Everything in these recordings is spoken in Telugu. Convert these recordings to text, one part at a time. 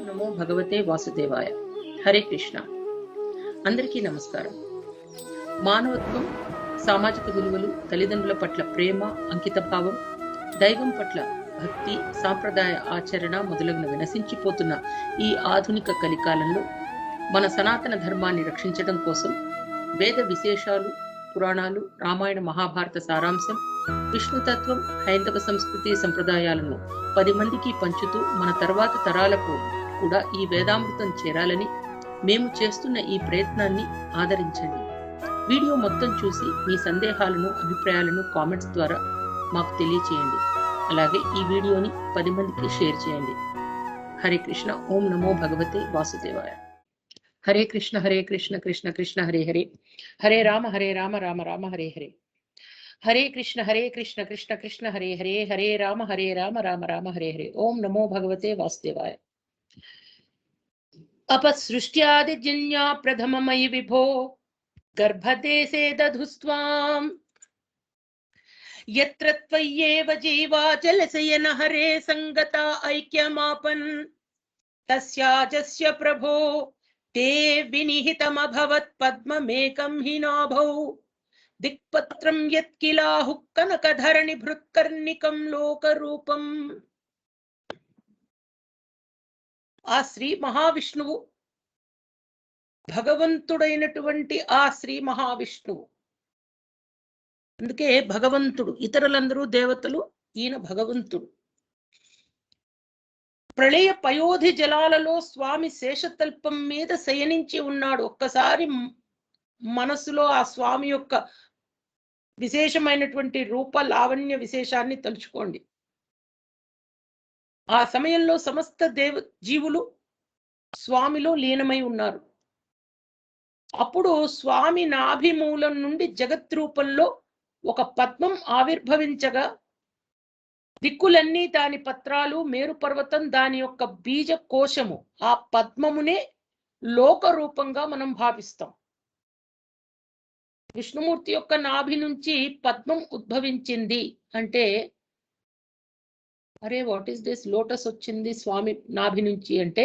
నమో భగవతే వాసుదేవాయ. హరే కృష్ణ. అందరికీ నమస్కారం. మానవత్వం, సామాజిక విలువలు, తల్లిదండ్రుల పట్ల ప్రేమ, అంకితభావం, దైవం పట్ల భక్తి, సాంప్రదాయ ఆచరణ మొదలగునవి నశించిపోతున్న ఈ ఆధునిక కలికాలంలో మన సనాతన ధర్మాన్ని రక్షించడం కోసం వేద విశేషాలు, పురాణాలు, రామాయణ మహాభారత సారాంశం, విష్ణుతత్వం, హైందవ సంస్కృతి సంప్రదాయాలను 10 మందికి పంచుతూ మన తర్వాత తరాలకు కూడా ఈ వేదామృతం చేరాలని మేము చేస్తున్న ఈ ప్రయత్నాన్ని ఆదరించండి. వీడియో మొత్తం చూసి మీ సందేహాలను, అభిప్రాయాలను కామెంట్స్ ద్వారా మాకు తెలియచేయండి. అలాగే ఈ వీడియోని 10 మందికి షేర్ చేయండి. హరే కృష్ణ. ఓం నమో భగవతే వాసుదేవాయ. హరే కృష్ణ కృష్ణ కృష్ణ హరే హరే, హరే రామ రామ రామ హరే హరే. హరే కృష్ణ కృష్ణ కృష్ణ హరే హరే, హరే రామ రామ రామ హరే హరే. ఓం నమో భగవతే వాసుదేవాయ. అపసృష్ట్యాదిజన్యా ప్రథమమయి విభో గర్భదేశే దధుస్త్వాం యత్ర త్వయ్యేవ జీవా జలశయన హరే సంగతా ఐక్యమాపన్ తస్యాజస్య ప్రభో తే వినిహితమభవత్ పద్మమేకం హి నాభౌ దిక్పత్రం యత్కిలాహు కనకధరణి భృత్కర్ణికం లోకరూపం. ఆ శ్రీ మహావిష్ణువు, భగవంతుడైనటువంటి ఆ శ్రీ మహావిష్ణువు, అందుకే భగవంతుడు. ఇతరులందరూ దేవతలు, ఈయన భగవంతుడు. ప్రళయ పయోధి జలాలలో స్వామి శేషతల్పం మీద శయనించి ఉన్నాడు. ఒక్కసారి మనసులో ఆ స్వామి యొక్క విశేషమైనటువంటి రూప లావణ్య విశేషాన్ని తలుచుకోండి. ఆ సమయంలో సమస్త జీవులు స్వామిలో లీనమై ఉన్నారు. అప్పుడు స్వామి నాభిమూలం నుండి జగత్ రూపంలో ఒక పద్మం ఆవిర్భవించగా దిక్కులన్నీ దాని పత్రాలు, మేరు పర్వతం దాని యొక్క బీజ కోశము, ఆ పద్మమునే లోక రూపంగా మనం భావిస్తాం. విష్ణుమూర్తి యొక్క నాభి నుంచి పద్మం ఉద్భవించింది అంటే, అరే వాట్ ఈస్ దిస్, లోటస్ వచ్చింది స్వామి నాభి నుంచి అంటే,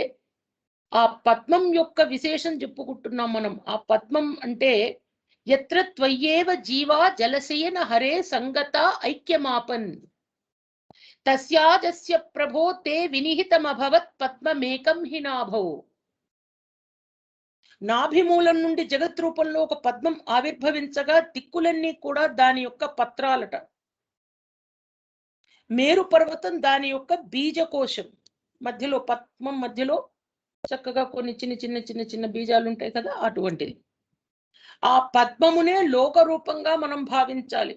ఆ పద్మం యొక్క విశేషం చెప్పుకుంటున్నాం మనం. ఆ పద్మం అంటే యత్ర త్వయ్యేవ జీవా జలశయన హరే సంగత ఐక్యమాపన్ తస్యాజస్య ప్రభో తే వినిహితమభవత్ పద్మమేకం హి నాభౌ. నాభిమూలం నుండి జగత్ రూపంలో ఒక పద్మం ఆవిర్భవించగా దిక్కులన్నీ కూడా దాని యొక్క పత్రాలట. మేరు పర్వతం దాని యొక్క బీజకోశం, మధ్యలో పద్మం మధ్యలో చక్కగా కొన్ని చిన్న బీజాలు ఉంటాయి కదా, అటువంటిది. ఆ పద్మమునే లోక రూపంగా మనం భావించాలి.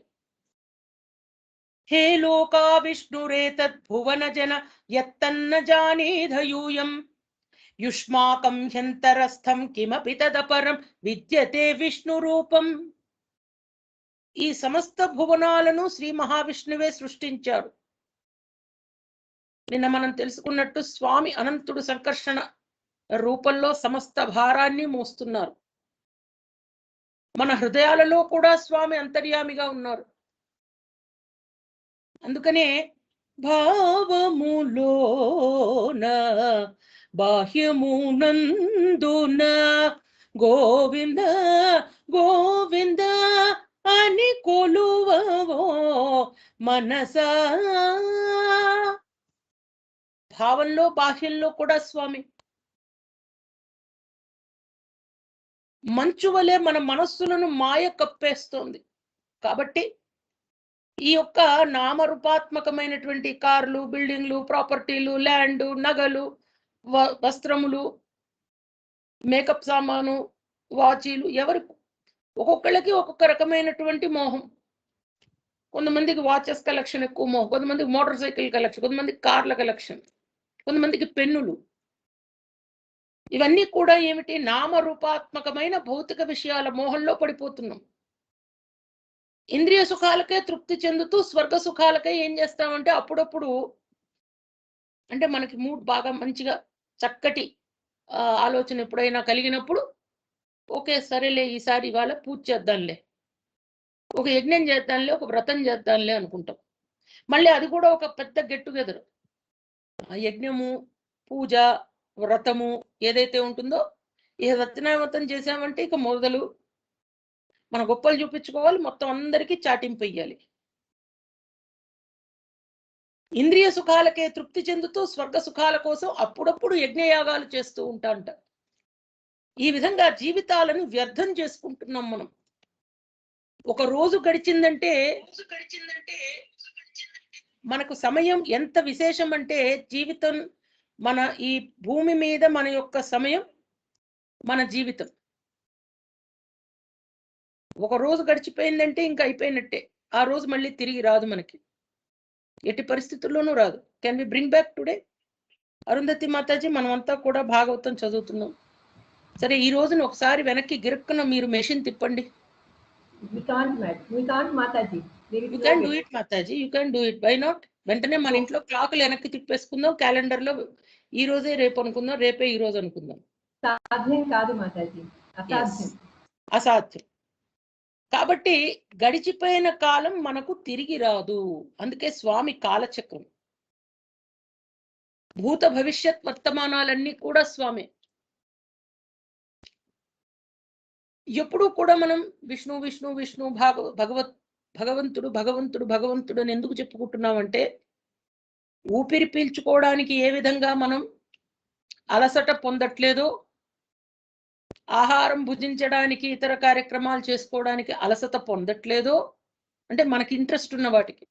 హే లోకా విష్ణురేతద్ భువన జన యత్తన్న జానేధయూయం యుష్మాకం హ్యంతరస్థం కిమపి తదపరం విద్యతే విష్ణు రూపం. ఈ సమస్త భువనాలను శ్రీ మహావిష్ణువే సృష్టించాడు. నిన్న మనం తెలుసుకున్నట్టు స్వామి అనంతుడు సంకర్షణ రూపంలో సమస్త భారాన్ని మోస్తున్నారు. మన హృదయాలలో కూడా స్వామి అంతర్యామిగా ఉన్నారు. అందుకనే భావములోన బాహ్యమునందున గోవింద గోవింద అని కొలువవో మనసా. భావంలో బాహ్యంలో కూడా స్వామి. మంచు వలె మన మనస్సులను మాయ కప్పేస్తోంది. కాబట్టి ఈ యొక్క నామరూపాత్మకమైనటువంటి కార్లు, బిల్డింగ్లు, ప్రాపర్టీలు, ల్యాండ్, నగలు, వస్త్రములు, మేకప్ సామాను, వాచీలు, ఎవరి ఒక్కొక్కళ్ళకి ఒక్కొక్క రకమైనటువంటి మోహం. కొంతమందికి వాచెస్ కలెక్షన్ ఎక్కువ మోహం, కొంతమందికి మోటార్ సైకిల్ కలెక్షన్, కొంతమందికి కార్ల కలెక్షన్, కొంతమందికి పెన్నులు. ఇవన్నీ కూడా ఏమిటి, నామరూపాత్మకమైన భౌతిక విషయాల మోహంలో పడిపోతున్నాం. ఇంద్రియ సుఖాలకే తృప్తి చెందుతూ స్వర్గ సుఖాలకే ఏం చేస్తామంటే అప్పుడప్పుడు, అంటే మనకి మూడ్ బాగా మంచిగా చక్కటి ఆలోచన ఎప్పుడైనా కలిగినప్పుడు, ఓకే సరేలే ఈసారి ఇవాళ పూజ చేద్దాంలే, ఒక యజ్ఞం చేద్దాంలే, ఒక వ్రతం చేద్దాంలే అనుకుంటాం. మళ్ళీ అది కూడా ఒక పెద్ద గెట్ టుగెదర్. యజ్ఞము, పూజ, వ్రతము ఏదైతే ఉంటుందో, ఇక సత్యనారాయణ చేసామంటే ఇక మొదలు మన గొప్పలు చూపించుకోవాలి, మొత్తం అందరికీ చాటింపు ఇయ్యాలి. ఇంద్రియ సుఖాలకే తృప్తి చెందుతూ స్వర్గ సుఖాల కోసం అప్పుడప్పుడు యజ్ఞయాగాలు చేస్తూ ఉంటాంట. ఈ విధంగా జీవితాలను వ్యర్థం చేసుకుంటున్నాం మనం. ఒక రోజు గడిచిందంటే మనకు సమయం ఎంత విశేషం అంటే, జీవితం మన ఈ భూమి మీద మన యొక్క సమయం మన జీవితం. ఒక రోజు గడిచిపోయిందంటే ఇంకా అయిపోయినట్టే. ఆ రోజు మళ్ళీ తిరిగి రాదు మనకి, ఎట్టి పరిస్థితుల్లోనూ రాదు. Can we bring back today? Arundhati mataji, మనమంతా కూడా భాగవతం చదువుతున్నాం. సరే, ఈ రోజున ఒకసారి వెనక్కి గిరుక్కున మీరు మెషిన్ తిప్పండి. We can't Mataji. You can do it, Mataji. You can do it. Why not? వెంటనే మన ఇంట్లో క్లాకులు వెనక్కి తిప్పేసుకుందాం, క్యాలెండర్ లో ఈ రోజే రేపు అనుకుందాం, రేపే ఈ రోజు అనుకుందాం. సాధ్యం కాదు మాతాజీ, అసాధ్యం. అసాధ్యం. కాబట్టి గడిచిపోయిన కాలం మనకు తిరిగి రాదు. అందుకే స్వామి కాలచక్రం. భూత భవిష్యత్ వర్తమానాలన్నీ కూడా స్వామి. ఎప్పుడూ కూడా మనం విష్ణు విష్ణు విష్ణు భగవంతుడు భగవంతుడు భగవంతుడు అని ఎందుకు చెప్పుకుంటున్నామంటే, ఊపిరి పీల్చుకోవడానికి ఏ విధంగా మనం అలసట పొందట్లేదో, ఆహారం భుజించడానికి ఇతర కార్యక్రమాలు చేసుకోవడానికి అలసట పొందట్లేదో, అంటే మనకి ఇంట్రెస్ట్ ఉన్న వాటికి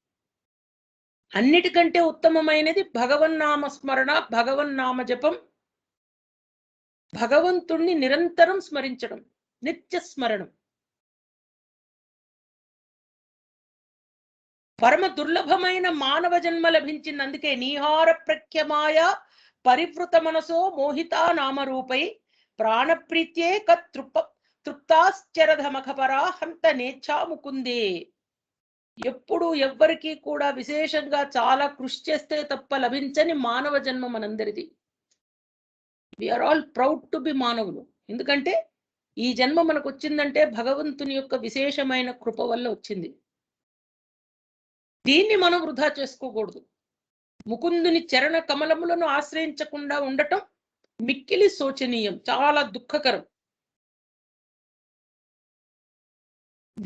అన్నిటికంటే ఉత్తమమైనది భగవన్నామ స్మరణ, భగవన్నామ జపం, భగవంతుణ్ణి నిరంతరం స్మరించడం, నిత్య స్మరణం. పరమ దుర్లభమైన మానవ జన్మ లభించింది. అందుకే నీహార ప్రఖ్యమాయ పరివృత మనసో మోహిత నామరూపై ప్రాణప్రీత్యే తృప్తాశ్చరధమఖపరా హంత నేచ్ఛా ముకుందే. ఎప్పుడు ఎవ్వరికీ కూడా విశేషంగా చాలా కృషి చేస్తే తప్ప లభించని మానవ జన్మ మనందరిది. We are all proud to be మానవులు. ఎందుకంటే ఈ జన్మ మనకు వచ్చిందంటే భగవంతుని యొక్క విశేషమైన కృప వల్ల వచ్చింది. దీన్ని మనం వృధా చేసుకోకూడదు. ముకుందుని చరణ కమలములను ఆశ్రయించకుండా ఉండటం మిక్కిలి శోచనీయం, చాలా దుఃఖకరం.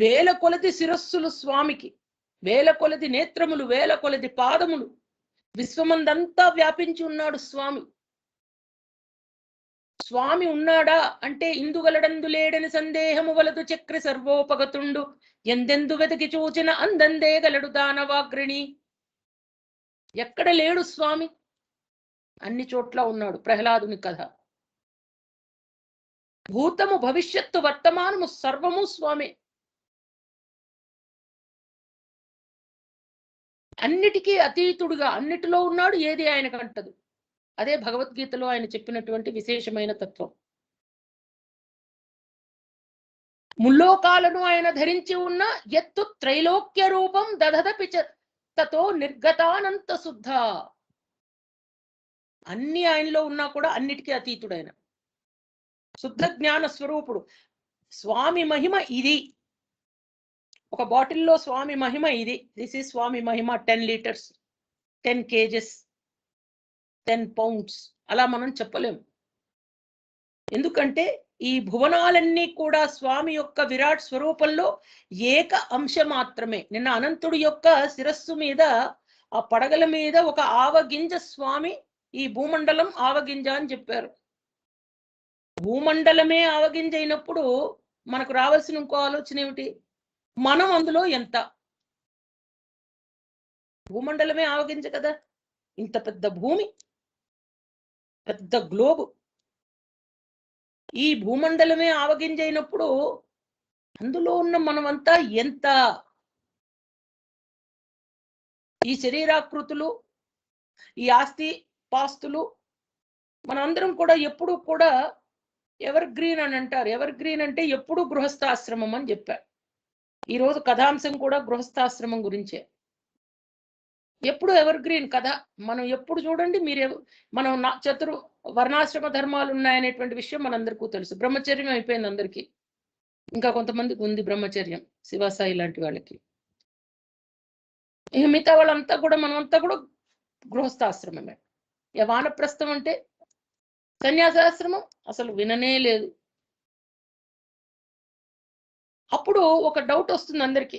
వేల కొలది శిరస్సులు స్వామికి, వేల కొలది నేత్రములు, వేల కొలది పాదములు, విశ్వమందంతా వ్యాపించి ఉన్నాడు స్వామి. స్వామి ఉన్నాడా అంటే ఇందుగలడందు లేడని సందేహము వలదు చక్రి సర్వోపగతుండు ఎందెందు వెతికి చూచిన అందందే గలడు దానవాగ్రిణి. ఎక్కడ లేడు స్వామి? అన్ని చోట్ల ఉన్నాడు. ప్రహ్లాదుని కథ. భూతము భవిష్యత్తు వర్తమానము సర్వము స్వామి. అన్నిటికీ అతీతుడుగా అన్నిటిలో ఉన్నాడు, ఏది ఆయనకు అంటదు. అదే భగవద్గీతలో ఆయన చెప్పినటువంటి విశేషమైన తత్వం. ముల్లోకాలను ఆయన ధరించి ఉన్న ఎత్తు త్రైలోక్య రూపం దధదపి తతో నిర్గతానంత శుద్ధ. అన్ని ఆయనలో ఉన్నా కూడా అన్నిటికీ అతీతుడైన శుద్ధ జ్ఞాన స్వరూపుడు. స్వామి మహిమ ఇది. ఒక బాటిల్లో స్వామి మహిమ ఇది. దిస్ ఈజ్ స్వామి మహిమ. 10 లీటర్స్, 10 kgs, 10 pounds అలా మనం చెప్పలేము. ఎందుకంటే ఈ భువనాలన్నీ కూడా స్వామి యొక్క విరాట్ స్వరూపంలో ఏక అంశ మాత్రమే. నిన్న అనంతుడి యొక్క శిరస్సు మీద, ఆ పడగల మీద ఒక ఆవగింజ స్వామి, ఈ భూమండలం ఆవగింజ అని చెప్పారు. భూమండలమే ఆవగింజ అయినప్పుడు మనకు రావాల్సిన ఇంకో ఆలోచన ఏమిటి? మనం అందులో ఎంత? భూమండలమే ఆవగింజ కదా. ఇంత పెద్ద భూమి, పెద్ద గ్లోబు, ఈ భూమండలమే ఆవగింజ అయినప్పుడు అందులో ఉన్న మనమంతా ఎంత? ఈ శరీరాకృతులు, ఈ ఆస్తి పాస్తులు, మనందరం కూడా ఎప్పుడు కూడా ఎవర్ గ్రీన్ అని అంటారు. ఎవర్ గ్రీన్ అంటే ఎప్పుడు గృహస్థాశ్రమం అని చెప్పారు. ఈరోజు కథాంశం కూడా గృహస్థాశ్రమం గురించే. ఎప్పుడు ఎవర్ గ్రీన్ కథ. మనం ఎప్పుడు చూడండి, మనం వర్ణాశ్రమ ధర్మాలు ఉన్నాయనేటువంటి విషయం మనందరికీ తెలుసు. బ్రహ్మచర్యం అయిపోయింది అందరికీ. ఇంకా కొంతమందికి ఉంది బ్రహ్మచర్యం, శివసాయి లాంటి వాళ్ళకి. ఇక మిగతా వాళ్ళంతా కూడా మనమంతా కూడా గృహస్థాశ్రమమే. వానప్రస్థం అంటే సన్యాసాశ్రమం అసలు విననే లేదు. అప్పుడు ఒక డౌట్ వస్తుంది అందరికి,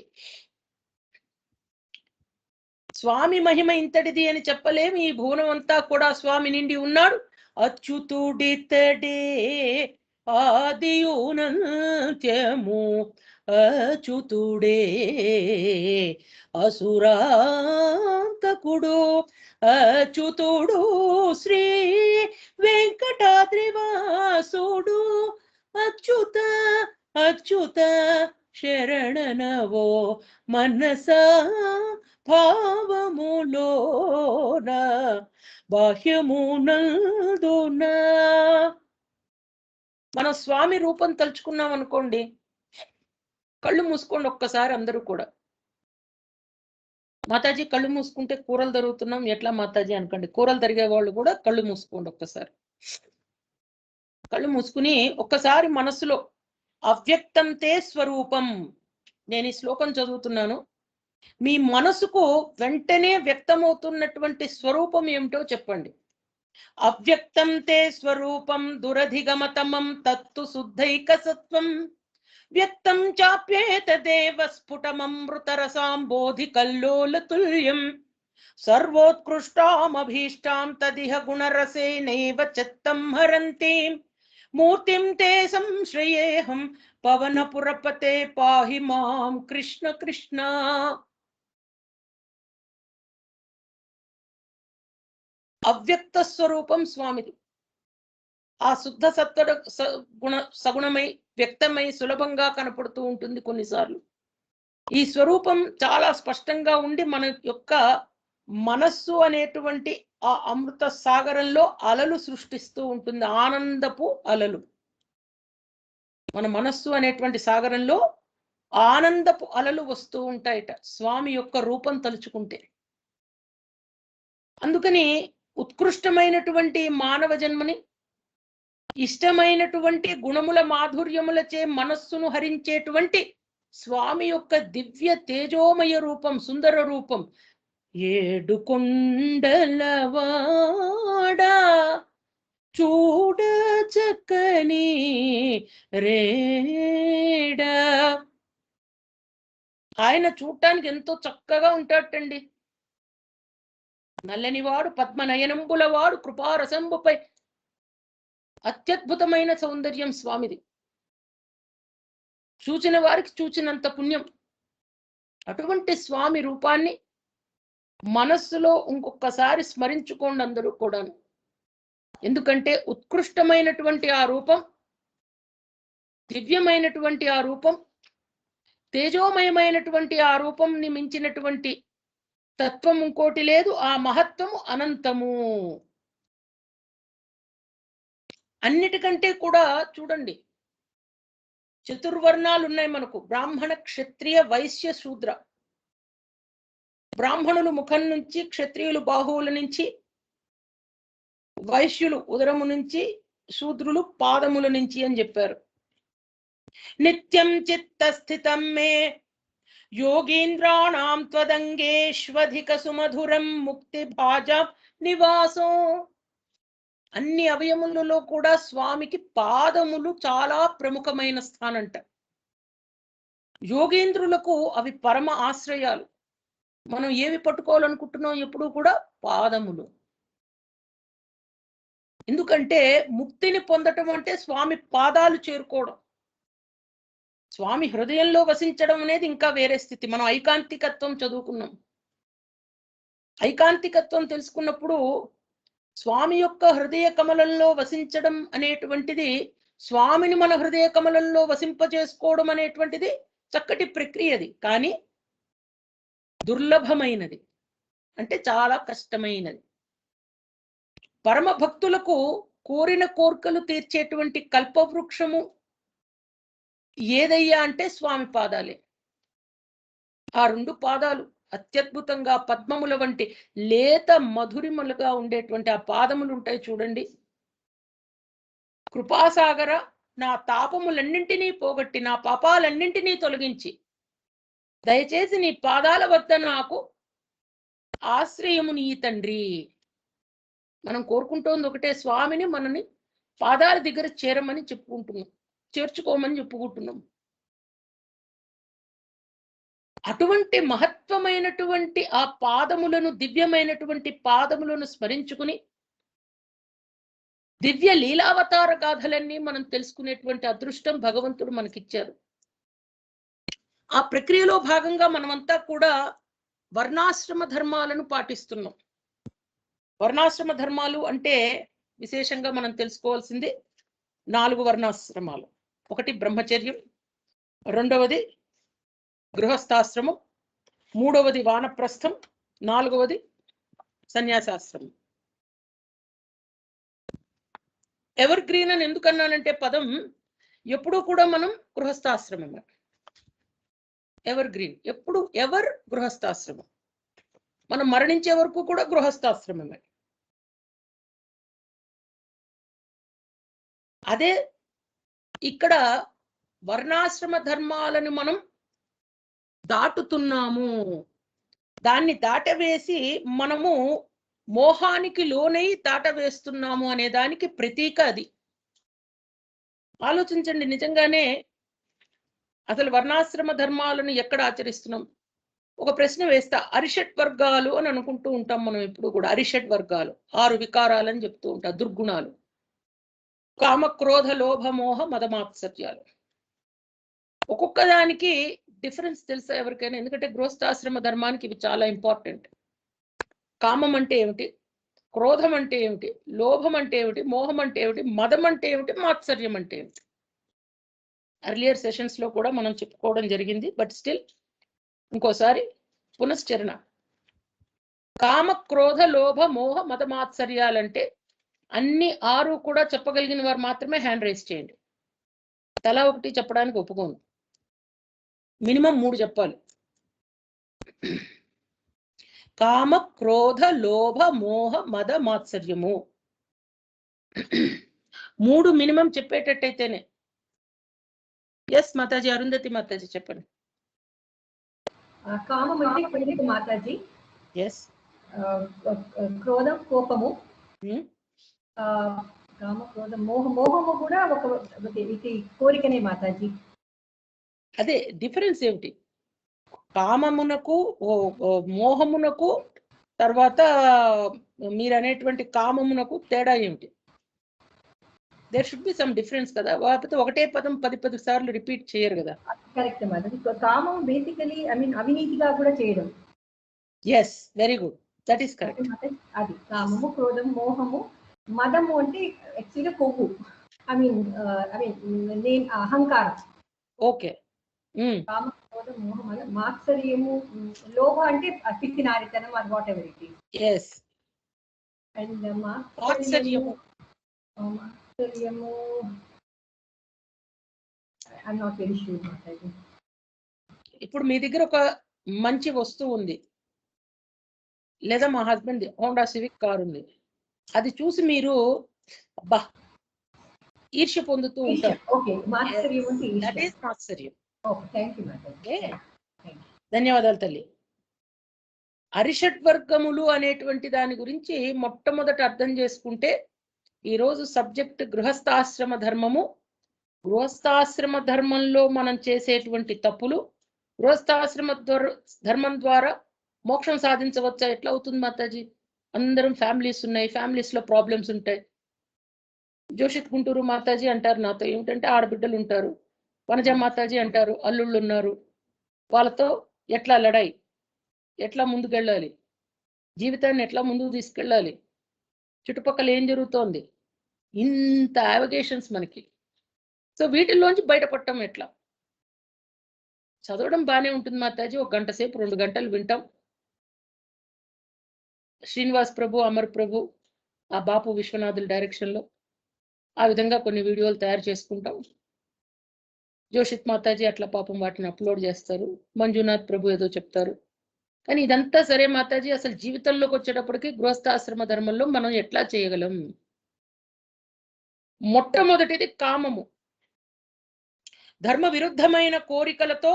స్వామి మహిమ ఇంతటిది అని చెప్పలేము, ఈ భువనం అంతా కూడా స్వామి నిండి ఉన్నాడు. అచ్యుతుడితడే ఆదియునంత్యము అచ్యుతుడే అసురాంతకుడు అచ్యుతుడు శ్రీ వెంకటాద్రివాసుడు అచ్యుత అచ్యుత శరణనవో మనసా భావములోన బాహ్యమునందున. మన స్వామి రూపం తలుచుకున్నాం అనుకోండి, కళ్ళు మూసుకోండి ఒక్కసారి అందరూ కూడా. మాతాజీ కళ్ళు మూసుకుంటే కూరలు తరుగుతున్నాం ఎట్లా మాతాజీ అనుకోండి, కూరలు తరిగే వాళ్ళు కూడా కళ్ళు మూసుకోండి ఒక్కసారి. కళ్ళు మూసుకుని ఒక్కసారి మనసులో అవ్యక్తం తే స్వరూపం, నేను ఈ శ్లోకం చదువుతున్నాను, మీ మనసుకు వెంటనే వ్యక్తమవుతున్నటువంటి స్వరూపం ఏమిటో చెప్పండి. అవ్యక్తం తే స్వరూపం దురధిగమతమం తత్తు శుద్ధైక సత్వం వ్యక్తం చాప్యేతదేవ స్ఫుటమమృతరసాంబోధి కల్లోలతుల్యం సర్వోత్కృష్టామభీష్టాం తదిహ గుణరసేనైవ చిత్తం హరంతి మూర్తిం తే సంశ్రయేహం పవనపురపతే పాహి మాం కృష్ణ కృష్ణ. అవ్యక్త స్వరూపం స్వామిది. ఆ శుద్ధ సత్వ సగుణమై వ్యక్తమై సులభంగా కనపడుతూ ఉంటుంది కొన్నిసార్లు. ఈ స్వరూపం చాలా స్పష్టంగా ఉండి మన యొక్క మనస్సు అనేటువంటి ఆ అమృత సాగరంలో అలలు సృష్టిస్తూ ఉంటుంది, ఆనందపు అలలు. మన మనస్సు అనేటువంటి సాగరంలో ఆనందపు అలలు వస్తూ ఉంటాయట స్వామి యొక్క రూపం తలుచుకుంటే. అందుకని ఉత్కృష్టమైనటువంటి మానవ జన్మని ఇష్టమైనటువంటి గుణముల మాధుర్యములచే మనస్సును హరించేటువంటి స్వామి యొక్క దివ్య తేజోమయ రూపం, సుందర రూపం, ఏడుకొండలవాడా చూడ చక్కని రేడా. ఆయన చూడటానికి ఎంతో చక్కగా ఉంటాడటండి. నల్లనివాడు పద్మనయనంబులవాడు కృపారసంబుపై అత్యద్భుతమైన సౌందర్యం స్వామిది. చూచిన వారికి చూచినంత పుణ్యం. అటువంటి స్వామి రూపాన్ని మనస్సులో ఇంకొకసారి స్మరించుకోండి అందరూ కూడా. ఎందుకంటే ఉత్కృష్టమైనటువంటి ఆ రూపం, దివ్యమైనటువంటి ఆ రూపం, తేజోమయమైనటువంటి ఆ రూపంని మించినటువంటి తత్వం ఇంకోటి లేదు. ఆ మహత్వము అనంతము. అన్నిటికంటే కూడా చూడండి, చతుర్వర్ణాలు ఉన్నాయి మనకు, బ్రాహ్మణ క్షత్రియ వైశ్య శూద్ర. బ్రాహ్మణులు ముఖం నుంచి, క్షత్రియులు బాహువుల నుంచి, వైశ్యులు ఉదరము నుంచి, శూద్రులు పాదముల నుంచి అని చెప్పారు. నిత్యం చిత్త స్థితం మే యోగీంద్రాణం త్వదంగేష్వధిక సుమధురం ముక్తి భాజా నివాసం. అన్ని అవయములలో కూడా స్వామికి పాదములు చాలా ప్రముఖమైన స్థానంట. యోగేంద్రులకు అవి పరమ ఆశ్రయాలు. మనం ఏవి పట్టుకోవాలనుకుంటున్నాం ఎప్పుడు కూడా పాదములు. ఎందుకంటే ముక్తిని పొందటం అంటే స్వామి పాదాలు చేరుకోవడం, స్వామి హృదయంలో వసించడం అనేది ఇంకా వేరే స్థితి. మనం ఐకాంతికత్వం చదువుకున్నాం. ఐకాంతికత్వం తెలుసుకున్నప్పుడు స్వామి యొక్క హృదయ కమలంలో వసించడం అనేటువంటిది, స్వామిని మన హృదయ కమలంలో వసింపజేసుకోవడం అనేటువంటిది చక్కటి ప్రక్రియది. కానీ దుర్లభమైనది, అంటే చాలా కష్టమైనది. పరమ భక్తులకు కోరిన కోర్కెలు తీర్చేటువంటి కల్పవృక్షము ఏదయ్యా అంటే స్వామి పాదాలే. ఆ రెండు పాదాలు అత్యద్భుతంగా పద్మముల వంటి లేత మధురిమలుగా ఉండేటువంటి ఆ పాదములు ఉంటాయి చూడండి. కృపాసాగర, నా తాపములన్నింటినీ పోగొట్టి నా పాపాలన్నింటినీ తొలగించి దయచేసి నీ పాదాల వద్ద నాకు ఆశ్రయము నీ తండ్రి. మనం కోరుకుంటోంది ఒకటే, స్వామిని మనని పాదాల దగ్గర చేరమని చెప్పుకుంటున్నాం, చేర్చుకోమని చెప్పుకుంటున్నాం. అటువంటి మహత్వమైనటువంటి ఆ పాదములను, దివ్యమైనటువంటి పాదములను స్మరించుకుని దివ్య లీలావతార గాథలన్నీ మనం తెలుసుకునేటువంటి అదృష్టం భగవంతుడు మనకిచ్చారు. ఆ ప్రక్రియలో భాగంగా మనమంతా కూడా వర్ణాశ్రమ ధర్మాలను పాటిస్తున్నాం. వర్ణాశ్రమ ధర్మాలు అంటే విశేషంగా మనం తెలుసుకోవాల్సింది 4 వర్ణాశ్రమాలు. ఒకటి బ్రహ్మచర్యం, రెండవది గృహస్థాశ్రమం, మూడవది వానప్రస్థం, నాలుగవది సన్యాసాశ్రమం. ఎవర్ గ్రీన్ అని ఎందుకన్నానంటే పదం ఎప్పుడూ కూడా మనం గృహస్థాశ్రమం. ఎవర్ గ్రీన్ ఎప్పుడు, ఎవర్ గృహస్థాశ్రమం. మనం మరణించే వరకు కూడా గృహస్థాశ్రమమే. అదే ఇక్కడ వర్ణాశ్రమ ధర్మాలను మనం దాటుతున్నాము, దాన్ని దాటవేసి మనము మోహానికి లోనై దాటవేస్తున్నాము అనే దానికి ప్రతీక అది. ఆలోచించండి, నిజంగానే అసలు వర్ణాశ్రమ ధర్మాలను ఎక్కడ ఆచరిస్తున్నాం? ఒక ప్రశ్న వేస్తా. అరిషట్ వర్గాలు అని అనుకుంటూ ఉంటాం మనం ఎప్పుడు కూడా. అరిషట్ వర్గాలు 6 వికారాలని చెప్తూ ఉంటాం, దుర్గుణాలు. కామ, క్రోధ, లోభ, మోహ, మదమాత్సర్యాలు. ఒక్కొక్క దానికి డిఫరెన్స్ తెలుసా ఎవరికైనా? ఎందుకంటే గృహస్థాశ్రమ ధర్మానికి ఇవి చాలా ఇంపార్టెంట్. కామం అంటే ఏమిటి, క్రోధం అంటే ఏమిటి, లోభం అంటే ఏమిటి, మోహం అంటే ఏమిటి, మదం అంటే ఏమిటి, మాత్సర్యం అంటే ఏమిటి? ఎర్లియర్ సెషన్స్ లో కూడా మనం చెప్పుకోవడం జరిగింది, బట్ స్టిల్ ఇంకోసారి పునశ్చరణ. కామ, క్రోధ, లోభ, మోహ, మద, మాత్సర్యాలంటే అన్ని 6 కూడా చెప్పగలిగిన వారు మాత్రమే హ్యాండ్ రైజ్ చేయండి. తలా ఒకటి చెప్పడానికి ఒప్పుకోను, మినిమం 3 చెప్పాలి. కామ, క్రోధ, లోభ, మోహ, మద, మాత్సర్యము 3 మినిమం చెప్పేటట్టయితేనే. ఎస్ మాతాజీ, అరుంధతి మాతాజీ చెప్పండి. కామం అంటే కోరిక మాతాజీ. ఎస్. క్రోధం కోపము, కామ, క్రోధం, మోహము కూడా ఒక కోరికనే మాతాజీ. అదే డిఫరెన్స్ ఏమిటి? కామమునకు, మోహమునకు, తర్వాత మీరు అనేటువంటి కామమునకు తేడా ఏమిటి? There should be some difference కదా. లేకపోతే ఒకటే పదం 10 సార్లు రిపీట్ చేయరు కదా. కరెక్ట్ మాతాజీ. కామం బేసికలీ ఐ మీన్ అవినీతిగా కూడా చేయడం. Yes, very good, that is correct. అది కామము, క్రోధం, మోహము. మదము అంటే యాక్చువల్గా కొవ్వు, ఐ మీన్ నేను అహంకారం. ఓకే. కామ, క్రోధం, మోహం, మదం, మాత్సర్యము, లోభ అంటే పిసినారితనం, అది whatever it is. Yes. And మాత్సర్యము, ఐఎమ్ నాట్ వెరీ ష్యూర్ మాతాజీ. ఇప్పుడు మీ దగ్గర ఒక మంచి వస్తువు ఉంది, లేదా మా హస్బెండ్ హోండా సివిక్ కార్ ఉంది, అది చూసి మీరు అబ్బా ఈర్ష్య పొందుతూ ఉంటారు. దట్ ఈస్ మాత్సర్యం. ధన్యవాదాలు తల్లి. అరిషడ్ వర్గములు అనేటువంటి దాని గురించి మొట్టమొదట అర్థం చేసుకుంటే, ఈరోజు సబ్జెక్ట్ గృహస్థాశ్రమ ధర్మము. గృహస్థాశ్రమ ధర్మంలో మనం చేసేటువంటి తప్పులు, గృహస్థాశ్రమ ధర్మం ద్వారా మోక్షం సాధించవచ్చా? ఎట్లా అవుతుంది మాతాజీ? అందరం ఫ్యామిలీస్ ఉన్నాయి, ఫ్యామిలీస్ లో ప్రాబ్లమ్స్ ఉంటాయి. జోషిత్ గుంటూరు మాతాజీ అంటారు నాతో, ఏమిటంటే ఆడబిడ్డలు ఉంటారు. వనజ మాతాజీ అంటారు అల్లుళ్ళు ఉన్నారు, వాళ్ళతో ఎట్లా లడాయి, ఎట్లా ముందుకెళ్ళాలి, జీవితాన్ని ఎట్లా ముందుకు తీసుకెళ్ళాలి, చుట్టుపక్కల ఏం జరుగుతోంది, ఇంత యావిగేషన్స్ మనకి. సో వీటిల్లోంచి బయటపడటం ఎట్లా? చదవడం బాగానే ఉంటుంది మాతాజీ, 1 గంట సేపు 2 గంటలు వింటాం. శ్రీనివాస్ ప్రభు, అమర్ ప్రభు, ఆ బాపు విశ్వనాథుల డైరెక్షన్లో ఆ విధంగా కొన్ని వీడియోలు తయారు చేసుకుంటాం. జోషిత్ మాతాజీ అట్లా పాపం వాటిని అప్లోడ్ చేస్తారు, మంజునాథ్ ప్రభు ఏదో చెప్తారు. కానీ ఇదంతా సరే మాతాజీ, అసలు జీవితంలోకి వచ్చేటప్పటికి గృహస్థాశ్రమ ధర్మంలో మనం ఎట్లా చేయగలం? మొట్టమొదటిది కామము. ధర్మ విరుద్ధమైన కోరికలతో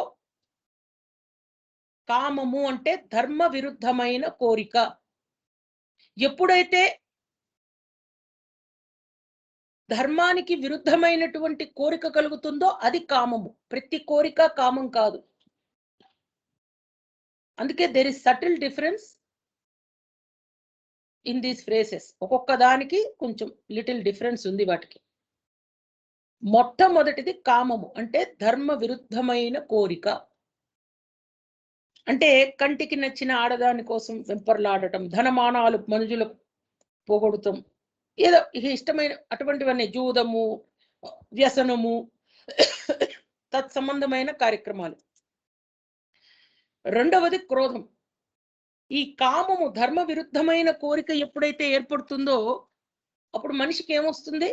కామము అంటే ధర్మ విరుద్ధమైన కోరిక. ఎప్పుడైతే ధర్మానికి విరుద్ధమైనటువంటి కోరిక కలుగుతుందో అది కామము. ప్రతి కోరిక కామం కాదు. అందుకే there is subtle difference in these phrases. ఒక్కొక్క దానికి కొంచెం లిటిల్ డిఫరెన్స్ ఉంది వాటికి. మొట్టమొదటిది కామము అంటే ధర్మ విరుద్ధమైన కోరిక. అంటే కంటికి నచ్చిన ఆడదాని కోసం వెంపర్లాడటం, ధనమానాలు మనుషులకు పోగొడతాం, ఏదో ఇష్టమైన అటువంటివన్నీ, జూదము, వ్యసనము, తత్సంబంధమైన కార్యక్రమాలు. రెండవది క్రోధం. ఈ కామము ధర్మ విరుద్ధమైన కోరిక ఎప్పుడైతే ఏర్పడుతుందో అప్పుడు మనిషికి ఏమొస్తుంది?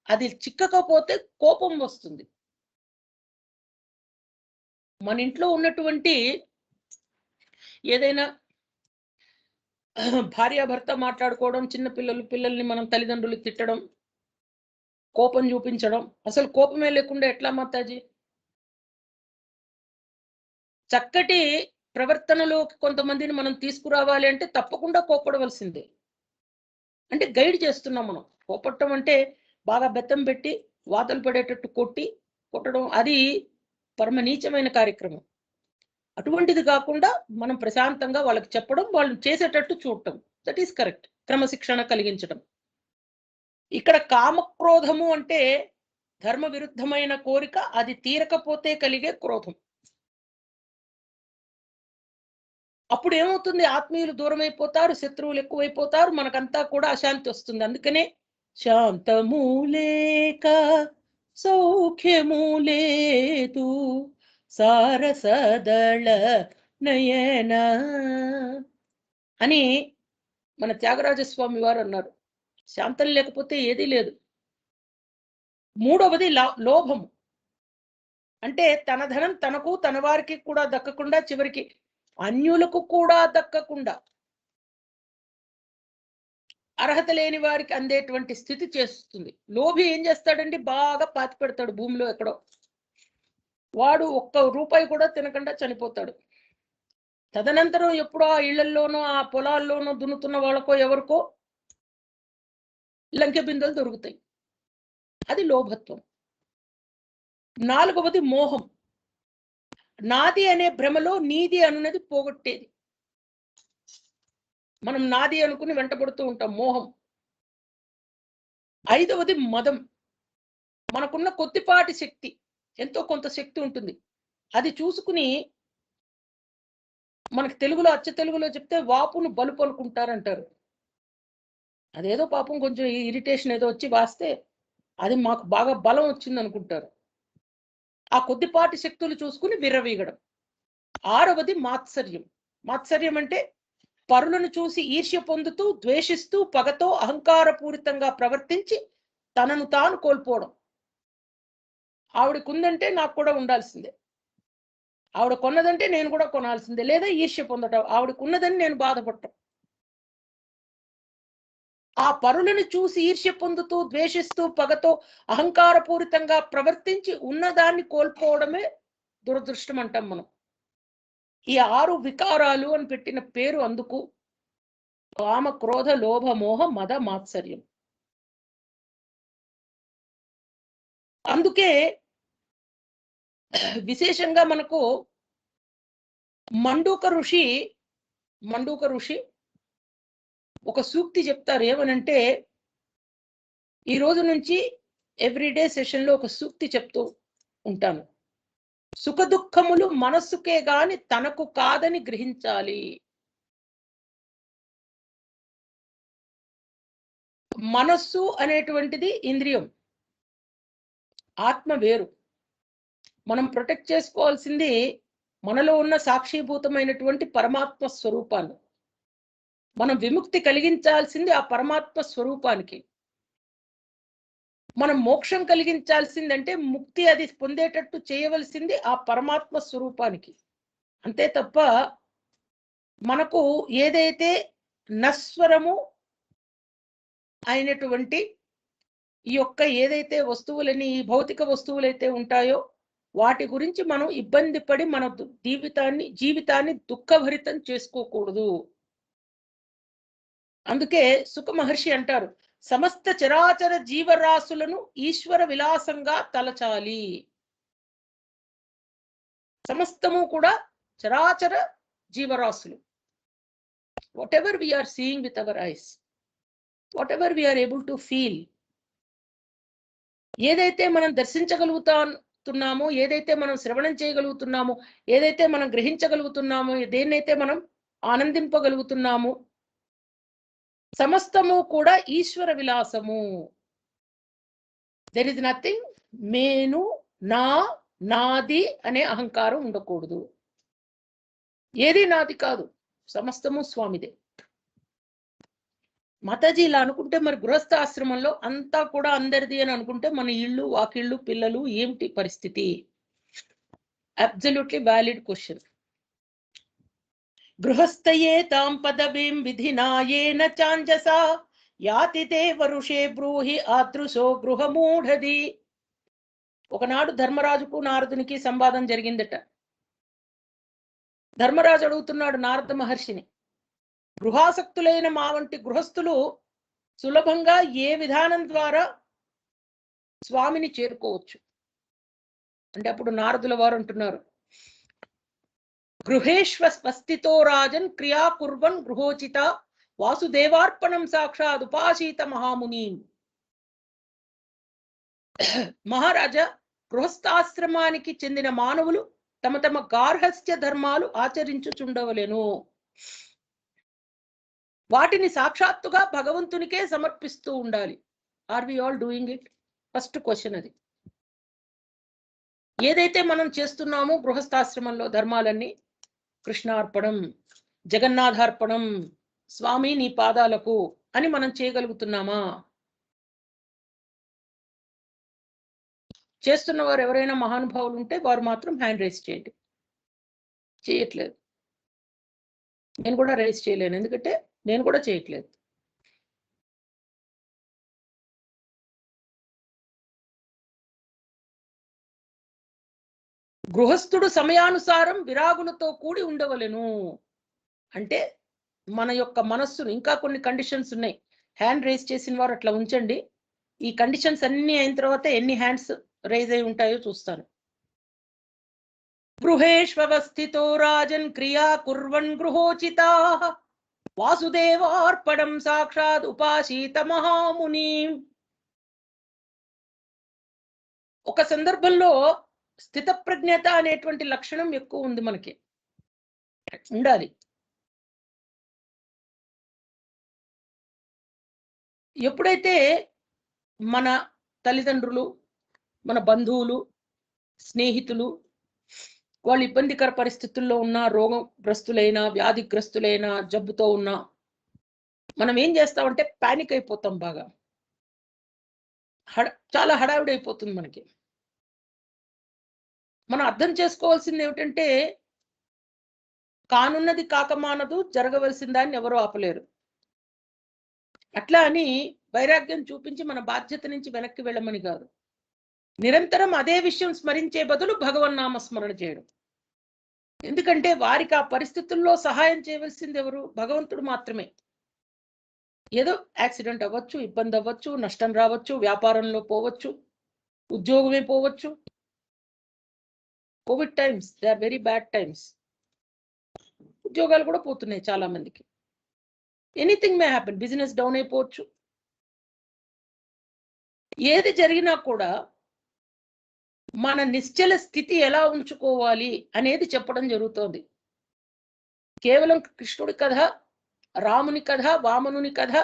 అది చిక్కకపోతే కోపం వస్తుంది. మన ఇంట్లో ఉన్నటువంటి ఏదైనా భార్యాభర్త మాట్లాడుకోవడం, చిన్న పిల్లల్ని మనం తల్లిదండ్రులు తిట్టడం, కోపం చూపించడం, అసలు కోపమే లేకుండా ఎట్లా మాతాజీ? చక్కటి ప్రవర్తనలోకి కొంతమందిని మనం తీసుకురావాలి అంటే తప్పకుండా కోపడవలసిందే. అంటే గైడ్ చేస్తున్నాం మనం. కోపట్టం అంటే బాగా బెత్తం పెట్టి వాతలు పడేటట్టు కొట్టడం అది పరమ నీచమైన కార్యక్రమం. అటువంటిది కాకుండా మనం ప్రశాంతంగా వాళ్ళకి చెప్పడం, వాళ్ళు చేసేటట్టు చూడటం, దట్ ఈస్ కరెక్ట్. క్రమశిక్షణ కలిగించడం. ఇక్కడ కామక్రోధము అంటే ధర్మ విరుద్ధమైన కోరిక, అది తీరకపోతే కలిగే క్రోధం. అప్పుడు ఏమవుతుంది? ఆత్మీయులు దూరం అయిపోతారు, శత్రువులు ఎక్కువైపోతారు, మనకంతా కూడా అశాంతి వస్తుంది. అందుకనే శాంతము లేక సౌఖ్యము లేదు సారసదళ నయన అని మన త్యాగరాజస్వామి వారు అన్నారు. శాంతం లేకపోతే ఏదీ లేదు. మూడవది లోభము. అంటే తన ధనం తనకు, తన వారికి కూడా దక్కకుండా, చివరికి అన్యులకు కూడా దక్కకుండా అర్హత లేని వారికి అందేటువంటి స్థితి చేస్తుంది. లోభి ఏం చేస్తాడండి? బాగా పాతి పెడతాడు భూమిలో ఎక్కడో. వాడు ఒక్క రూపాయి కూడా తినకుండా చనిపోతాడు. తదనంతరం ఎప్పుడో ఆ ఇళ్లల్లోనో ఆ పొలాల్లోనో దున్నుతున్న వాళ్ళకో ఎవరికో లంకె బిందెలు దొరుకుతాయి. అది లోభత్వం. నాలుగవది మోహం. నాది అనే భ్రమలో నీది అనున్నది పోగొట్టేది. మనం నాది అనుకుని వెంటబడుతూ ఉంటాం, మోహం. ఐదవది మదం. మనకున్న కొద్దిపాటి శక్తి, ఎంతో కొంత శక్తి ఉంటుంది, అది చూసుకుని మనకి తెలుగులో, అచ్చ తెలుగులో చెప్తే వాపును బలుపు అనుకుంటారంటారు. అదేదో పాపం కొంచెం ఇరిటేషన్ ఏదో వచ్చి వాస్తే అది మాకు బాగా బలం వచ్చింది అనుకుంటారు. ఆ కొద్దిపాటి శక్తులు చూసుకుని విర్రవీగడం. ఆరవది మాత్సర్యం. మాత్సర్యం అంటే పరులను చూసి ఈర్ష్య పొందుతూ, ద్వేషిస్తూ, పగతో అహంకారపూరితంగా ప్రవర్తించి తనను తాను కోల్పోవడం. ఆవిడకుందంటే నాకు కూడా ఉండాల్సిందే, ఆవిడ కొన్నదంటే నేను కూడా కొనాల్సిందే, లేదా ఈర్ష్య పొందటం, ఆవిడకున్నదని నేను బాధపడటం. ఆ పరులను చూసి ఈర్ష్య పొందుతూ, ద్వేషిస్తూ, పగతో అహంకారపూరితంగా ప్రవర్తించి ఉన్నదాన్ని కోల్పోవడమే దురదృష్టం అంటాం మనం. ఈ 6 వికారాలు అని పెట్టిన పేరు అందుకు. కామ, క్రోధ, లోభ, మోహ, మద, మాత్సర్యం. అందుకే విశేషంగా మనకు మండూక ఋషి ఒక సూక్తి చెప్తారు. ఏమనంటే, ఈ రోజు నుంచి ఎవ్రీడే సెషన్లో ఒక సూక్తి చెప్తూ ఉంటాను. సుఖ దుఃఖములు మనస్సుకే గాని తనకు కాదని గ్రహించాలి. మనస్సు అనేటువంటిది ఇంద్రియం, ఆత్మ వేరు. మనం ప్రొటెక్ట్ చేసుకోవాల్సింది మనలో ఉన్న సాక్షిభూతమైనటువంటి పరమాత్మ స్వరూపాన్ని. మనం విముక్తి కలిగించాల్సింది ఆ పరమాత్మ స్వరూపానికి. మనం మోక్షం కలిగించాల్సిందంటే, ముక్తి అది పొందేటట్టు చేయవలసింది ఆ పరమాత్మ స్వరూపానికి. అంతే తప్ప మనకు ఏదైతే నశ్వరము అయినటువంటి ఈ యొక్క ఏదైతే వస్తువులని, ఈ భౌతిక వస్తువులైతే ఉంటాయో, వాటి గురించి మనం ఇబ్బంది పడి మన జీవితాన్ని దుఃఖభరితం చేసుకోకూడదు. అందుకే సుఖ మహర్షి అంటారు, సమస్త చరాచర జీవరాశులను ఈశ్వర విలాసంగా తలచాలి. సమస్తము కూడా చరాచర జీవరాశులు. whatever we are seeing with our eyes, whatever we are able to feel, ఏదైతే మనం దర్శించగలుగుతున్నామో, ఏదైతే మనం శ్రవణం చేయగలుగుతున్నామో, ఏదైతే మనం గ్రహించగలుగుతున్నామో, దేన్నైతే మనం ఆనందింపగలుగుతున్నామో, సమస్తము కూడా ఈశ్వర విలాసము. దెర్ ఇస్ నథింగ్ నేను, నా, నాది అనే అహంకారం ఉండకూడదు. ఏది నాది కాదు, సమస్తము స్వామిదే. మాతాజీ ఇలా అనుకుంటే మరి గృహస్థ ఆశ్రమంలో అంతా కూడా అందరిది అని అనుకుంటే మన ఇళ్ళు, వాకిళ్ళు, పిల్లలు ఏమిటి పరిస్థితి? Absolutely valid question. గృహస్థయే తాం పదవీం విధినాయేన చాంజసా యాతి తే వరుషే బ్రూహి ఆదృశో గృహమూఢది. ఒకనాడు ధర్మరాజుకు నారదునికి సంవాదం జరిగిందట. ధర్మరాజు అడుగుతున్నాడు నారద మహర్షిని, గృహాసక్తులైన మా వంటి గృహస్థులు సులభంగా ఏ విధానం ద్వారా స్వామిని చేరుకోవచ్చు అంటే, అప్పుడు నారదుల వారు అంటున్నారు, గృహేష్వస్థితో రాజన్ క్రియా కుర్వన్ గృహోచిత వాసుదేవార్పణం సాక్షాత్ ఉపాసీత మహాముని. మహారాజా, గృహస్థాశ్రమానికి చెందిన మానవులు తమ తమ గార్హస్థ్య ధర్మాలు ఆచరించుచుండవలెను. వాటిని సాక్షాత్తుగా భగవంతునికే సమర్పిస్తూ ఉండాలి. Are we all doing it? First question అది. ఏదైతే మనం చేస్తున్నామో గృహస్థాశ్రమంలో ధర్మాలన్నీ కృష్ణార్పణం, జగన్నాథార్పణం, స్వామి నీ పాదాలకు అని మనం చేయగలుగుతున్నామా? చేస్తున్న వారు ఎవరైనా మహానుభావులు ఉంటే వారు మాత్రం హ్యాండ్ రైజ్ చేయండి. చేయట్లేదు. నేను కూడా రైజ్ చేయలేను, ఎందుకంటే నేను కూడా చేయట్లేదు. గృహస్థుడు సమయానుసారం విరాగులతో కూడి ఉండవలెను. అంటే మన యొక్క మనస్సును, ఇంకా కొన్ని కండిషన్స్ ఉన్నాయి. హ్యాండ్ రైజ్ చేసిన వారు అట్లా ఉంచండి. ఈ కండిషన్స్ అన్ని అయిన తర్వాత ఎన్ని హ్యాండ్స్ రైజ్ అయి ఉంటాయో చూస్తాను. గృహేష్వస్థితో రాజన్ క్రియా కుర్వన్ గృహోచితా వాసుదేవార్పణం సాక్షాత్ ఉపాసీత మహాముని. ఒక సందర్భంలో స్థితప్రజ్ఞత అనేటువంటి లక్షణం ఎక్కువ ఉంది, మనకి ఉండాలి. ఎప్పుడైతే మన తల్లిదండ్రులు, మన బంధువులు, స్నేహితులు వాళ్ళు ఇబ్బందికర పరిస్థితుల్లో ఉన్న, రోగగ్రస్తులైనా, వ్యాధిగ్రస్తులైనా, జబ్బుతో ఉన్నా మనం ఏం చేస్తామంటే పానిక్ అయిపోతాం. బాగా చాలా హడావిడి అయిపోతుంది మనకి. మనం అర్థం చేసుకోవాల్సింది ఏమిటంటే, కానున్నది కాకమానదు, జరగవలసిన దాన్ని ఎవరూ ఆపలేరు. అట్లా అని వైరాగ్యం చూపించి మన బాధ్యత నుంచి వెనక్కి వెళ్ళమని కాదు. నిరంతరం అదే విషయం స్మరించే బదులు భగవన్నామ స్మరణ చేయడం. ఎందుకంటే వారికి ఆ పరిస్థితుల్లో సహాయం చేయవలసింది ఎవరు? భగవంతుడు మాత్రమే. ఏదో యాక్సిడెంట్ అవ్వచ్చు, ఇబ్బంది అవ్వచ్చు, నష్టం రావచ్చు, వ్యాపారంలో పోవచ్చు, ఉద్యోగమే పోవచ్చు. Covid times, they are very bad times. ఉద్యోగాలు కూడా పోతున్నాయి చాలా మందికి. Anything may happen. Business down అయిపోవచ్చు. ఏది జరిగినా కూడా మన నిశ్చల స్థితి ఎలా ఉంచుకోవాలి అనేది చెప్పడం జరుగుతోంది. కేవలం కృష్ణుడి కథ, రాముని కథ, వామనుని కథ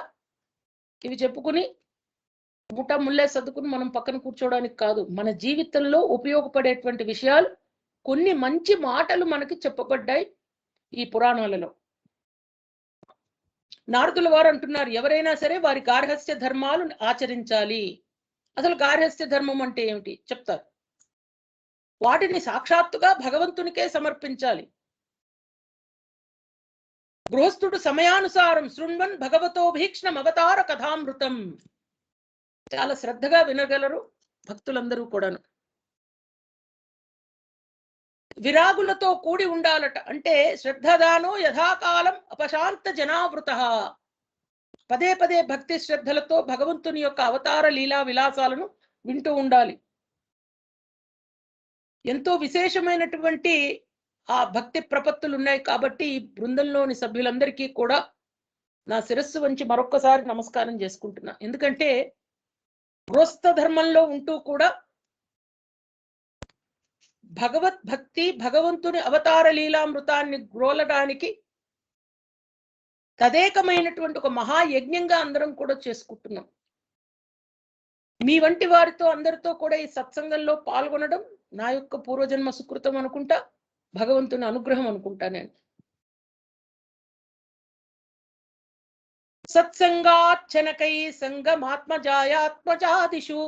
ఇవి చెప్పుకుని ముఠా ముల్లే సర్దుకుని మనం పక్కన కూర్చోవడానికి కాదు. మన జీవితంలో ఉపయోగపడేటువంటి విషయాలు, కొన్ని మంచి మాటలు మనకి చెప్పబడ్డాయి ఈ పురాణాలలో. నారదుల వారు అంటున్నారు, ఎవరైనా సరే వారి గార్హస్థ్య ధర్మాలు ఆచరించాలి. అసలు గార్హస్థ్య ధర్మం అంటే ఏమిటి చెప్తారు. వాటిని సాక్షాత్తుగా భగవంతునికే సమర్పించాలి. గృహస్థుడు సమయానుసారం శృణ్వన్ భగవతో భీక్ష్ణం అవతార కథామృతం. చాలా శ్రద్ధగా వినగలరు భక్తులందరూ కూడాను. విరాగులతో కూడి ఉండాలట. అంటే శ్రద్ధదానో యథాకాలం అపశాంత జనావృత. పదే పదే భక్తి శ్రద్ధలతో భగవంతుని యొక్క అవతార లీలా విలాసాలను వింటూ ఉండాలి. ఎంతో విశేషమైనటువంటి ఆ భక్తి ప్రపత్తులు ఉన్నాయి కాబట్టి ఈ బృందంలోని సభ్యులందరికీ కూడా నా శిరస్సు వంచి మరొక్కసారి నమస్కారం చేసుకుంటున్నా. ఎందుకంటే గృహస్థ ధర్మంలో ఉంటూ కూడా భగవద్భక్తి, భగవంతుని అవతార లీలామృతాన్ని గ్రోలడానికి తదేకమైనటువంటి ఒక మహాయజ్ఞంగా అందరం కూడా చేసుకుంటున్నాం. మీ వంటి వారితో అందరితో కూడా ఈ సత్సంగంలో పాల్గొనడం నా యొక్క పూర్వజన్మ సుకృతం అనుకుంటా, భగవంతుని అనుగ్రహం అనుకుంటా. నేను సత్సంగాచ్చనకై సంగమాత్మజాయాత్మజాదిషు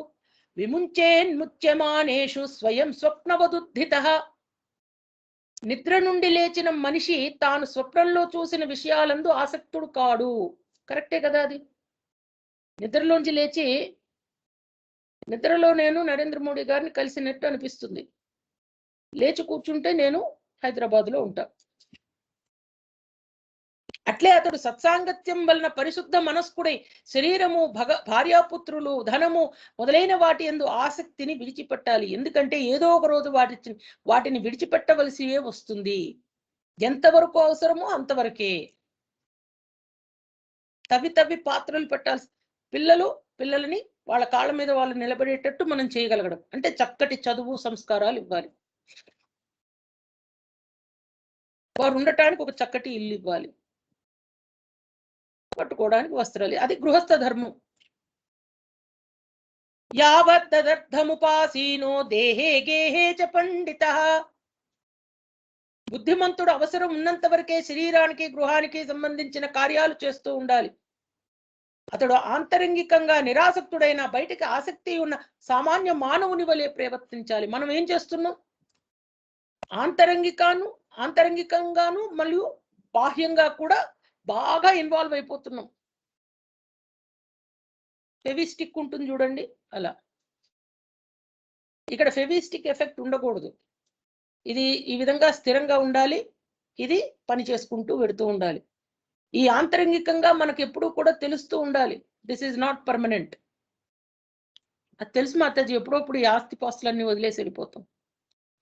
విముంచేన్ముచ్యమానేషు స్వయం స్వప్నవదుద్ధితః. నిద్ర నుండి లేచిన మనిషి తాను స్వప్నంలో చూసిన విషయాలందు ఆసక్తుడు కాడు. కరెక్టే కదా అది? నిద్రలోంచి లేచి నిద్రలో నేను నరేంద్ర మోడీ గారిని కలిసినట్టు అనిపిస్తుంది, లేచి కూర్చుంటే నేను హైదరాబాద్లో ఉంటా. అట్లే అతడు సత్సాంగత్యం వలన పరిశుద్ధ మనస్కుడై శరీరము, భార్యాపుత్రులు, ధనము మొదలైన వాటి యందు ఆసక్తిని విడిచిపెట్టాలి. ఎందుకంటే ఏదో ఒక రోజు వాటిని విడిచిపెట్టవలసి వస్తుంది. ఎంతవరకు అవసరమో అంతవరకే. తవ్వి పాత్రలు పెట్టాల్సి, పిల్లలని వాళ్ళ కాళ్ళ మీద వాళ్ళు నిలబడేటట్టు మనం చేయగలగడం అంటే చక్కటి చదువు, సంస్కారాలు ఇవ్వాలి. వారు ఉండటానికి ఒక చక్కటి ఇల్లు ఇవ్వాలి, పట్టుకోవడానికి వస్త్రాలు. అది గృహస్థ ధర్మం. యావద్దర్థముపాసీనో దేహే గేహే చ పండితః. బుద్ధిమంతుడు అవసరం ఉన్నంత వరకే శరీరానికి, గృహానికి సంబంధించిన కార్యాలు చేస్తూ ఉండాలి. అతడు ఆంతరంగికంగా నిరాసక్తుడైన, బయటికి ఆసక్తి ఉన్న సామాన్య మానవుని వలె ప్రవర్తించాలి. మనం ఏం చేస్తున్నాం? ఆంతరంగికంగాను మరియు బాహ్యంగా కూడా బాగా ఇన్వాల్వ్ అయిపోతున్నాం. ఫెవిస్టిక్ ఉంటుంది చూడండి, అలా. ఇక్కడ ఫెవిస్టిక్ ఎఫెక్ట్ ఉండకూడదు. ఇది ఈ విధంగా స్థిరంగా ఉండాలి. ఇది పని చేసుకుంటూ వెడుతూ ఉండాలి. ఈ ఆంతరంగికంగా మనకు ఎప్పుడూ కూడా తెలుస్తూ ఉండాలి, దిస్ ఈజ్ నాట్ పర్మనెంట్. అది తెలుసు మాతాజీ. ఎప్పుడప్పుడు ఈ ఆస్తిపాస్తులన్నీ వదిలేసి వెళ్ళిపోతాం.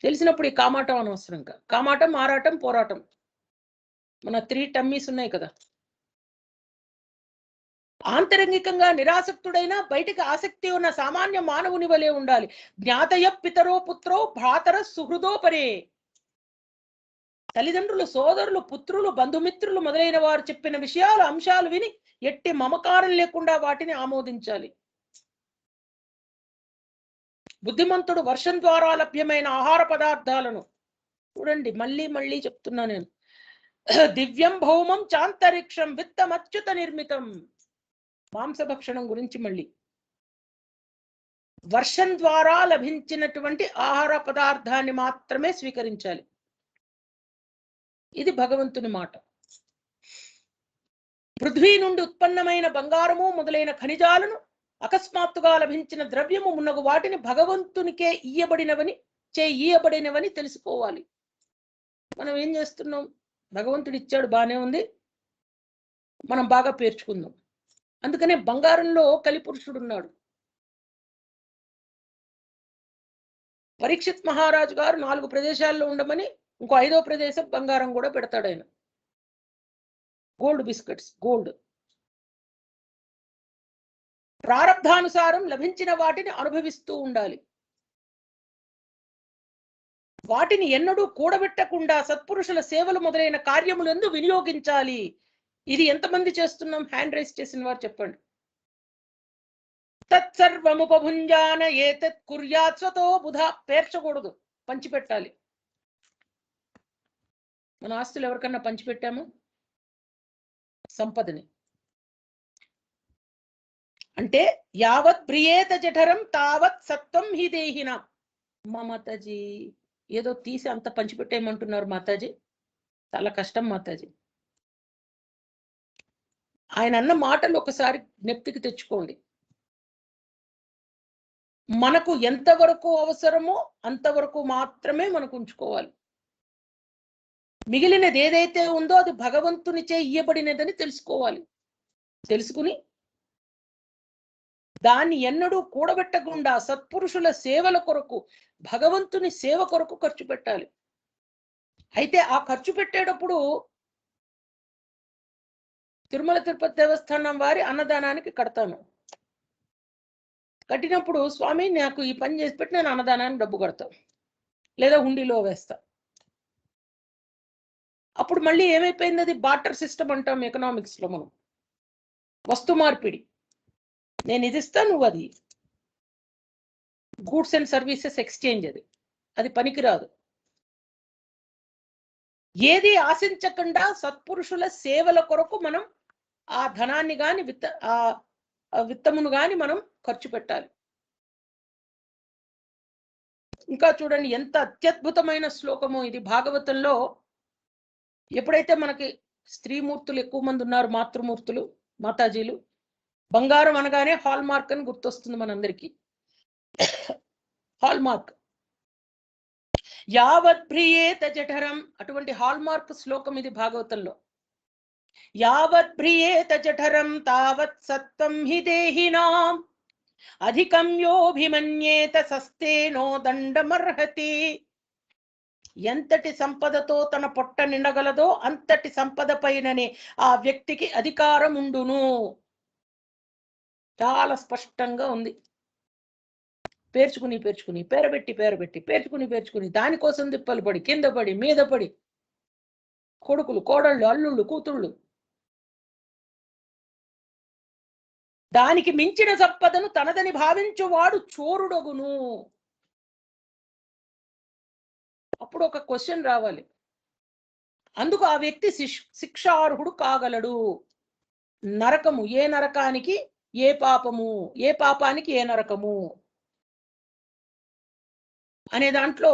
తెలిసినప్పుడు ఈ కామాటం అనవసరంగా. కామాటం, ఆరాటం, పోరాటం, మన 3 టమ్మీస్ ఉన్నాయి కదా. ఆంతరంగికంగా నిరాసక్తుడైన, బయటికి ఆసక్తి ఉన్న సామాన్య మానవుని వలె ఉండాలి. జ్ఞాతయ పితరో పుత్రో భ్రాతర సుహృదోపరే. తల్లిదండ్రులు, సోదరులు, పుత్రులు, బంధుమిత్రులు మొదలైన వారు చెప్పిన విషయాలు, అంశాలు విని ఎట్టి మమకారం లేకుండా వాటిని ఆమోదించాలి. బుద్ధిమంతుడు వర్షం ద్వారా లభ్యమైన ఆహార పదార్థాలను చూడండి, మళ్ళీ చెప్తున్నా నేను. దివ్యం భౌమం చాంతరిక్షం విత్తమచ్యుత నిర్మితం. మాంసభక్షణం గురించి మళ్ళీ. వర్షం ద్వారా లభించినటువంటి ఆహార పదార్థాన్ని మాత్రమే స్వీకరించాలి. ఇది భగవంతుని మాట. పృథ్వీ నుండి ఉత్పన్నమైన బంగారము మొదలైన ఖనిజాలను, అకస్మాత్తుగా లభించిన ద్రవ్యము మున్నగు వాటిని భగవంతునికే ఇయ్యబడినవని తెలుసుకోవాలి. మనం ఏం చేస్తున్నాం? భగవంతుడు ఇచ్చాడు, బానే ఉంది, మనం బాగా పేర్చుకుందాం. అందుకనే బంగారంలో కలిపురుషుడు ఉన్నాడు. పరీక్షిత్ మహారాజు గారు 4 ప్రదేశాల్లో ఉండమని ఇంకో 5వ ప్రదేశం బంగారం కూడా పెడతాడు ఆయన. Gold biscuits, gold. ప్రారబ్ధానుసారం లభించిన వాటిని అనుభవిస్తూ ఉండాలి. వాటిని ఎన్నడూ కూడబెట్టకుండా సత్పురుషుల సేవలు మొదలైన కార్యములందు వినియోగించాలి. ఇది ఎంతమంది చేస్తున్నాం? హ్యాండ్ రైస్ చేసిన వారు చెప్పండి. తత్సర్వముపభుంజాన ఏతత్ కుర్యాత్ స్వతో బుధ. పేర్చకూడదు, పంచిపెట్టాలి. మన ఆస్తులు ఎవరికన్నా పంచిపెట్టాము, సంపదని. అంటే యావత్ ప్రియేత జఠరం తావత్ సత్వం హి దేహిన. మా మాతాజీ ఏదో తీసి అంత పంచిపెట్టేయమంటున్నారు మాతాజీ, చాలా కష్టం మాతాజీ. ఆయన అన్న మాటలు ఒకసారి జ్ఞప్తికి తెచ్చుకోండి. మనకు ఎంతవరకు అవసరమో అంతవరకు మాత్రమే మనకు ఉంచుకోవాలి. మిగిలినది ఏదైతే ఉందో అది భగవంతునిచే ఇయ్యబడినదని తెలుసుకోవాలి. తెలుసుకుని దాన్ని ఎన్నడూ కూడబెట్టకుండా సత్పురుషుల సేవల కొరకు, భగవంతుని సేవ కొరకు ఖర్చు పెట్టాలి. అయితే ఆ ఖర్చు పెట్టేటప్పుడు తిరుమల తిరుపతి దేవస్థానం వారి అన్నదానానికి కడతాను. కట్టినప్పుడు స్వామి నాకు ఈ పని చేసి పెట్టి నేను అన్నదానానికి డబ్బు కడతాను, లేదా హుండీలో వేస్తా. అప్పుడు మళ్ళీ ఏమైపోయింది, అది బార్టర్ సిస్టమ్ అంటాం ఎకనామిక్స్ లో మనం, వస్తు మార్పిడి. నేను ఇది ఇస్తా, నువ్వు అది. Goods and services exchange. అది పనికిరాదు. ఏది ఆశించకుండా సత్పురుషుల సేవల కొరకు మనం ఆ ధనాన్ని గాని విత్తమును గాని మనం ఖర్చు పెట్టాలి. ఇంకా చూడండి ఎంత అత్యద్భుతమైన శ్లోకము ఇది భాగవతంలో. ఎప్పుడైతే మనకి స్త్రీమూర్తులు ఎక్కువ మంది ఉన్నారు, మాతృమూర్తులు, మాతాజీలు, బంగారం అనగానే హాల్ మార్క్ అని గుర్తొస్తుంది మనందరికీ. హాల్ మార్క్, యావత్ భ్రియేత జఠరం, అటువంటి హాల్ మార్క్ శ్లోకం ఇది భాగవతంలో. యావత్ భ్రియేత జఠరం తావత్ సత్వం హి దేహినాం అధికం యోభిమన్యేత సస్తేనో దండమర్హతి. ఎంతటి సంపదతో తన పొట్ట నిండగలదో అంతటి సంపద పైననే ఆ వ్యక్తికి అధికారం ఉండును. చాలా స్పష్టంగా ఉంది. పేర్చుకుని పేర్చుకుని, పేరబెట్టి పేరబెట్టి, పేర్చుకుని దానికోసం తిప్పలు పడి, కింద పడి, మీద పడి, కొడుకులు, కోడళ్ళు, అల్లుళ్ళు, కూతుళ్ళు, దానికి మించిన సంపదను తనదని భావించువాడు చోరుడగును. అప్పుడు ఒక క్వశ్చన్ రావాలి, అందుకు ఆ వ్యక్తి శిక్షార్హుడు కాగలడు. నరకము, ఏ నరకానికి ఏ పాపము, ఏ పాపానికి ఏ నరకము అనే దాంట్లో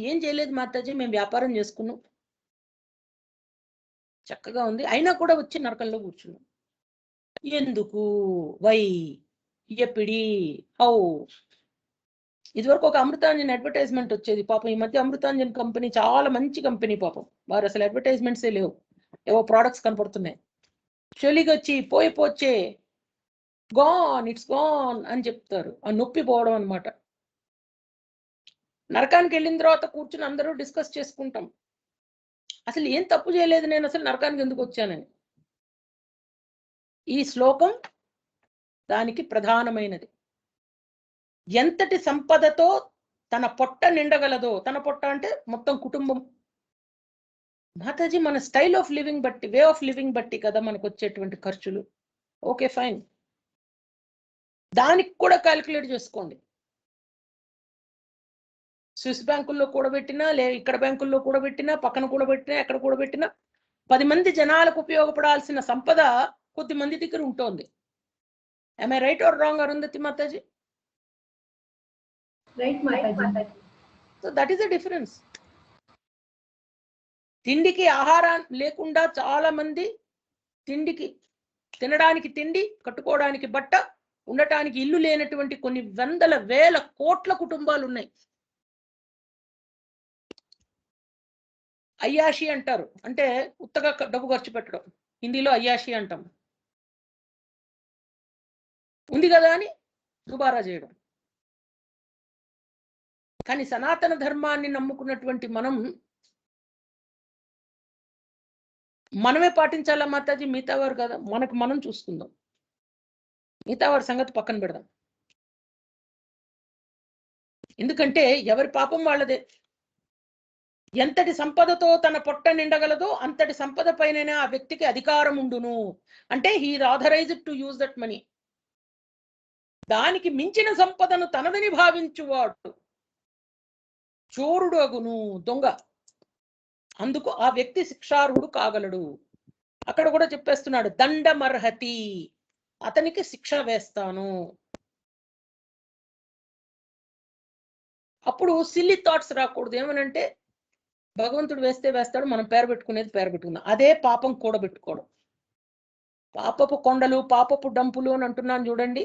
ఏం చేయలేదు మాతాజీ, మేము వ్యాపారం చేసుకున్నాం, చక్కగా ఉంది, అయినా కూడా వచ్చి నరకంలో కూర్చున్నాం. ఎందుకు? వై, ఎపిడి, హౌ? ఇదివరకు ఒక అమృతాంజన్ అడ్వర్టైజ్మెంట్ వచ్చేది. పాపం ఈ మధ్య అమృతాంజన్ కంపెనీ చాలా మంచి కంపెనీ, పాపం వారు అసలు అడ్వర్టైజ్మెంట్సే లేవు, ఏవో ప్రోడక్ట్స్ కనపడుతున్నాయి. చలిగొచ్చి పోయి పోచ్చే, గాన్, ఇట్స్ గాన్ అని చెప్తారు. ఆ నొప్పి పోవడం అనమాట. నరకానికి వెళ్ళిన తర్వాత కూర్చుని అందరూ డిస్కస్ చేసుకుంటాం, అసలు ఏం తప్పు చేయలేదు నేను, అసలు నరకానికి ఎందుకు వచ్చానని. ఈ శ్లోకం దానికి ప్రధానమైనది. ఎంతటి సంపదతో తన పొట్ట నిండగలదో, తన పొట్ట అంటే మొత్తం కుటుంబం. మాతాజీ మన స్టైల్ ఆఫ్ లివింగ్ బట్టి, వే ఆఫ్ లివింగ్ బట్టి కదా మనకు వచ్చేటువంటి ఖర్చులు. ఓకే ఫైన్, దానికి కూడా క్యాలిక్యులేట్ చేసుకోండి. స్విస్ బ్యాంకుల్లో కూడబెట్టినా, ఇక్కడ బ్యాంకుల్లో కూడబెట్టినా, పక్కన కూడబెట్టినా, ఎక్కడ కూడబెట్టినా 10 మంది జనాలకు ఉపయోగపడాల్సిన సంపద కొద్ది మంది దగ్గర ఉంటుంది. am I right or wrong, Arundhati Mataji? Right Mataji. So that is the difference. తిండికి ఆహారం లేకుండా చాలా మంది, తినడానికి తిండి, కట్టుకోవడానికి బట్ట, ఉండటానికి ఇల్లు లేనటువంటి కొన్ని వందల వేల కోట్ల కుటుంబాలు ఉన్నాయి. అయ్యాషి అంటారు, అంటే ఉత్తగా డబ్బు ఖర్చు పెట్టడం. హిందీలో అయ్యాషి అంటాం. ఉంది కదా అని దుబారా చేయడం. కానీ సనాతన ధర్మాన్ని నమ్ముకున్నటువంటి మనమే పాటించాలా మాతాజీ, మిగతా వారు కదా. మనం చూసుకుందాం, మిగతా వారి సంగతి పక్కన పెడదాం. ఎందుకంటే ఎవరి పాపం వాళ్ళదే. ఎంతటి సంపదతో తన పొట్ట నిండగలదో అంతటి సంపద పైన ఆ వ్యక్తికి అధికారం ఉండును. అంటే he is authorized to use that money. దానికి మించిన సంపదను తనదని భావించువాడు చోరుడు అగును, దొంగ. అందుకు ఆ వ్యక్తి శిక్షార్హుడు కాగలడు. అక్కడ కూడా చెప్పేస్తున్నాడు, దండమర్హతి, అతనికి శిక్ష వేస్తాను. అప్పుడు సిల్లీ థాట్స్ రాకూడదు. ఏమనంటే భగవంతుడు వేస్తే వేస్తాడు, మనం పేరు పెట్టుకుందాం. అదే పాపం కూడబెట్టుకోవడం. పాపపు కొండలు, పాపపు డంపులు అని అంటున్నాను చూడండి.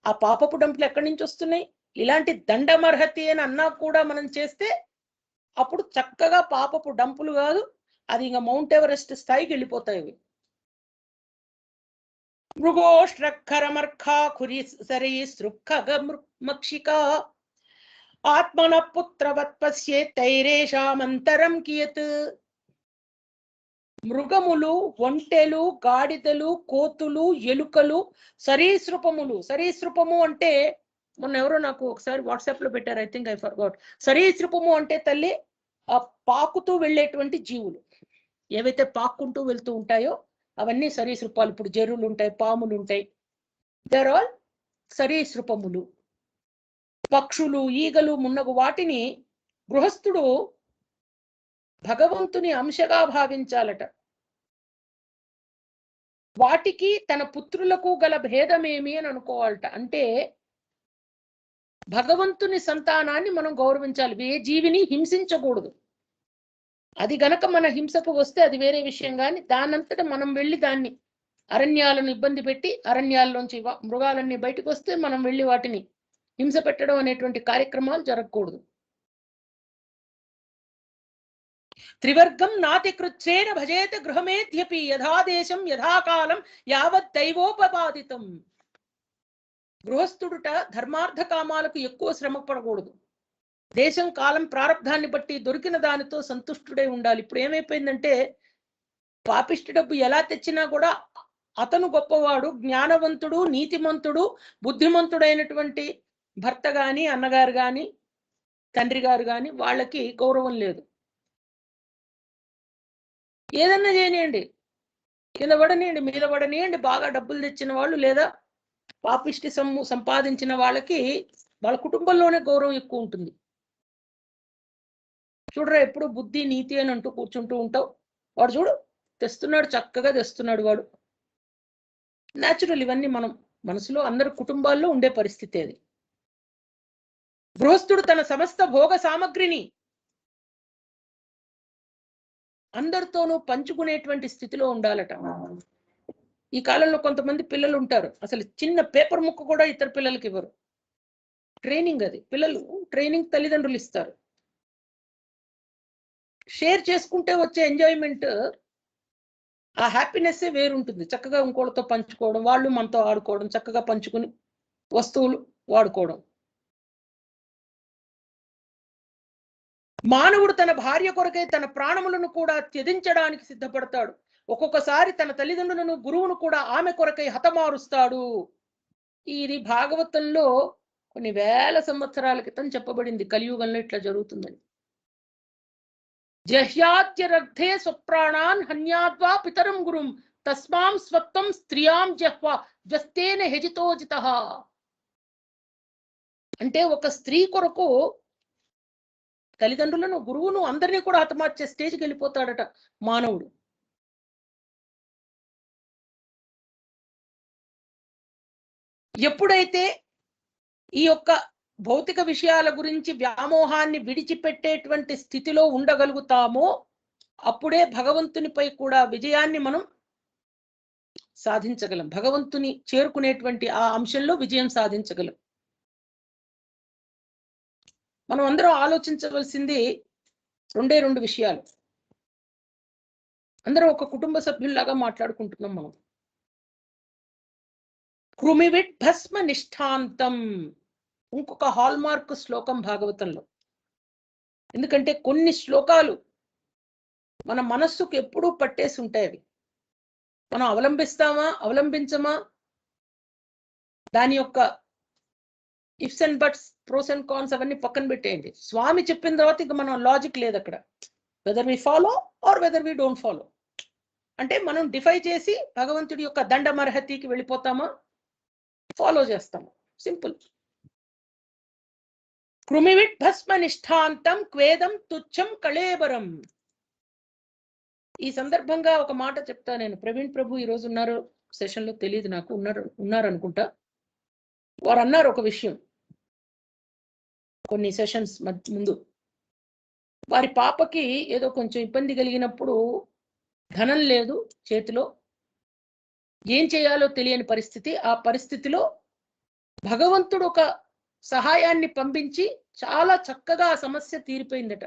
ఆ పాపపు డంపులు ఎక్కడి నుంచి వస్తున్నాయి? ఇలాంటి దండమర్హతి అని అన్నా కూడా మనం చేస్తే అప్పుడు చక్కగా పాపపు డంపులు కాదు, అది ఇంకా మౌంట్ ఎవరెస్ట్ స్థాయికి వెళ్ళిపోతాయి. మృగోష్ట్రఖరమర్ఖా ఖురి సరీ సృఖగమక్షిక ఆత్మన పుత్రవత్ పశ్యే తైరేషామంతరం కియత్. మృగములు, ఒంటెలు, గాడిదలు, కోతులు, ఎలుకలు, సరీసృపములు. సరీసృపము అంటే మొన్న ఎవరో నాకు ఒకసారి వాట్సాప్ లో పెట్టారు, ఐ థింక్ ఐ ఫర్గాట్. సరీసృపము అంటే తల్లి ఆ పాకుతూ వెళ్ళేటువంటి జీవులు, ఏవైతే పాక్కుంటూ వెళ్తూ ఉంటాయో అవన్నీ సరీసృపాలు. ఇప్పుడు జెర్రులు ఉంటాయి, పాములు ఉంటాయి, దర్ ఆల్ సరీసృపములు. పక్షులు, ఈగలు మున్నగు వాటిని గృహస్థుడు భగవంతుని అంశగా భావించాలట. వాటికి తన పుత్రులకు గల భేదమేమి అని అనుకోవాలట. అంటే భగవంతుని సంతానాన్ని మనం గౌరవించాలి, ఏ జీవిని హింసించకూడదు. అది గనక మన హింసకు వస్తే అది వేరే విషయం, కానీ దానంతటా మనం వెళ్ళి దాన్ని అరణ్యాలను ఇబ్బంది పెట్టి అరణ్యాల్లోంచి మృగాలన్నీ బయటకు వస్తే మనం వెళ్ళి వాటిని హింస పెట్టడం అనేటువంటి కార్యక్రమాలు జరగకూడదు. త్రివర్గం నాతి కృచ్ఛ్రేణ భజేత గృహమేధ్యపి యథాదేశం యథాకాలం యావత్ దైవోపపాదితం. గృహస్థుడుట ధర్మార్థ కామాలకు ఎక్కువ శ్రమ పడకూడదు. దేశం కాలం ప్రారంధాన్ని బట్టి దొరికిన దానితో సంతుష్టుడై ఉండాలి. ఇప్పుడు ఏమైపోయిందంటే పాపిష్టి డబ్బు ఎలా తెచ్చినా కూడా అతను గొప్పవాడు, జ్ఞానవంతుడు, నీతిమంతుడు, బుద్ధిమంతుడైనటువంటి భర్త గాని, అన్నగారు గాని, తండ్రి గారు గాని వాళ్ళకి గౌరవం లేదు. ఏదన్నా చేయనియండి, కింద పడనియండి, మీద పడనియండి, బాగా డబ్బులు తెచ్చిన వాళ్ళు లేదా పాపిష్టి సంపాదించిన వాళ్ళకి వాళ్ళ కుటుంబంలోనే గౌరవం ఎక్కువ ఉంటుంది. చూడరా, ఎప్పుడు బుద్ధి నీతి అని అంటూ కూర్చుంటూ ఉంటావు, వాడు చూడు తెస్తున్నాడు, చక్కగా తెస్తున్నాడు వాడు. న్యాచురల్, ఇవన్నీ మనం మనసులో అందరు కుటుంబాల్లో ఉండే పరిస్థితి అది. గృహస్థుడు తన సమస్త భోగ సామగ్రిని అందరితోనూ పంచుకునేటువంటి స్థితిలో ఉండాలట. ఈ కాలంలో కొంతమంది పిల్లలు ఉంటారు, అసలు చిన్న పేపర్ ముక్క కూడా ఇతర పిల్లలకి ఇవ్వరు. ట్రైనింగ్ అది, పిల్లలు ట్రైనింగ్ తల్లిదండ్రులు ఇస్తారు. షేర్ చేసుకుంటే వచ్చే ఎంజాయ్మెంట్, ఆ హ్యాపీనెస్ వేరుంటుంది. చక్కగా ఇంకోళ్ళతో పంచుకోవడం, వాళ్ళు మనతో ఆడుకోవడం, చక్కగా పంచుకుని వస్తువులు వాడుకోవడం. మానవుడు తన భార్య కొరకై తన ప్రాణములను కూడా త్యజించడానికి సిద్ధపడతాడు. ఒక్కొక్కసారి తన తల్లిదండ్రులను, గురువును కూడా ఆమె కొరకై హతమారుస్తాడు. ఇది భాగవతంలో కొన్ని వేల సంవత్సరాల క్రితం చెప్పబడింది. కలియుగంలో ఇట్లా జరుగుతుందని. జహ్యాద్య రగ్ధే స్వప్రాణాన్ హన్యాద్వా పితరం గురుం తస్మాం స్వత్వం స్త్రియాం జహ్వా జ్వస్తేన హెజితోజితః. అంటే ఒక స్త్రీ కొరకు తల్లిదండ్రులను, గురువును, అందరినీ కూడా హతమార్చే స్టేజ్కి వెళ్ళిపోతాడట మానవుడు. ఎప్పుడైతే ఈ యొక్క భౌతిక విషయాల గురించి వ్యామోహాన్ని విడిచిపెట్టేటువంటి స్థితిలో ఉండగలుగుతామో అప్పుడే భగవంతునిపై కూడా విజయాన్ని మనం సాధించగలం. భగవంతుని చేరుకునేటువంటి ఆ అంశంలో విజయం సాధించగలం. మనం అందరం ఆలోచించవలసింది రెండు విషయాలు. అందరం ఒక కుటుంబ సభ్యుల్లాగా మాట్లాడుకుంటున్నాం మనం. కృమివిట్ భస్మ నిష్ఠాంతం ఇంకొక హాల్మార్క్ శ్లోకం భాగవతంలో. ఎందుకంటే కొన్ని శ్లోకాలు మన మనస్సుకు ఎప్పుడూ పట్టేసి ఉంటాయి. అవి మనం అవలంబిస్తామా అవలంబించమా దాని యొక్క ifs and buts, pros and cons అవన్నీ పక్కన పెట్టేయండి. స్వామి చెప్పిన తర్వాత ఇక మనం లాజిక్ లేదు అక్కడ. Whether we follow or whether we don't follow. అంటే మనం డిఫై చేసి భగవంతుడి యొక్క దండమర్హతికి వెళ్ళిపోతామా, ఫాలో చేస్తాము. సింపుల్. కృమివిట్ భస్మ నిష్ఠాంతం క్వేదం తుచ్చం కళేబరం. ఈ సందర్భంగా ఒక మాట చెప్తా నేను. ప్రవీణ్ ప్రభు ఈ రోజు ఉన్నారు సెషన్ లో, తెలియదు నాకు, ఉన్నారు అనుకుంటా. వారు అన్నారు ఒక విషయం కొన్ని సెషన్స్ ముందు. వారి పాపకి ఏదో కొంచెం ఇబ్బంది కలిగినప్పుడు ధనం లేదు చేతిలో, ఏం చేయాలో తెలియని పరిస్థితి. ఆ పరిస్థితిలో భగవంతుడు ఒక సహాయాన్ని పంపించి చాలా చక్కగా ఆ సమస్య తీరిపోయిందట.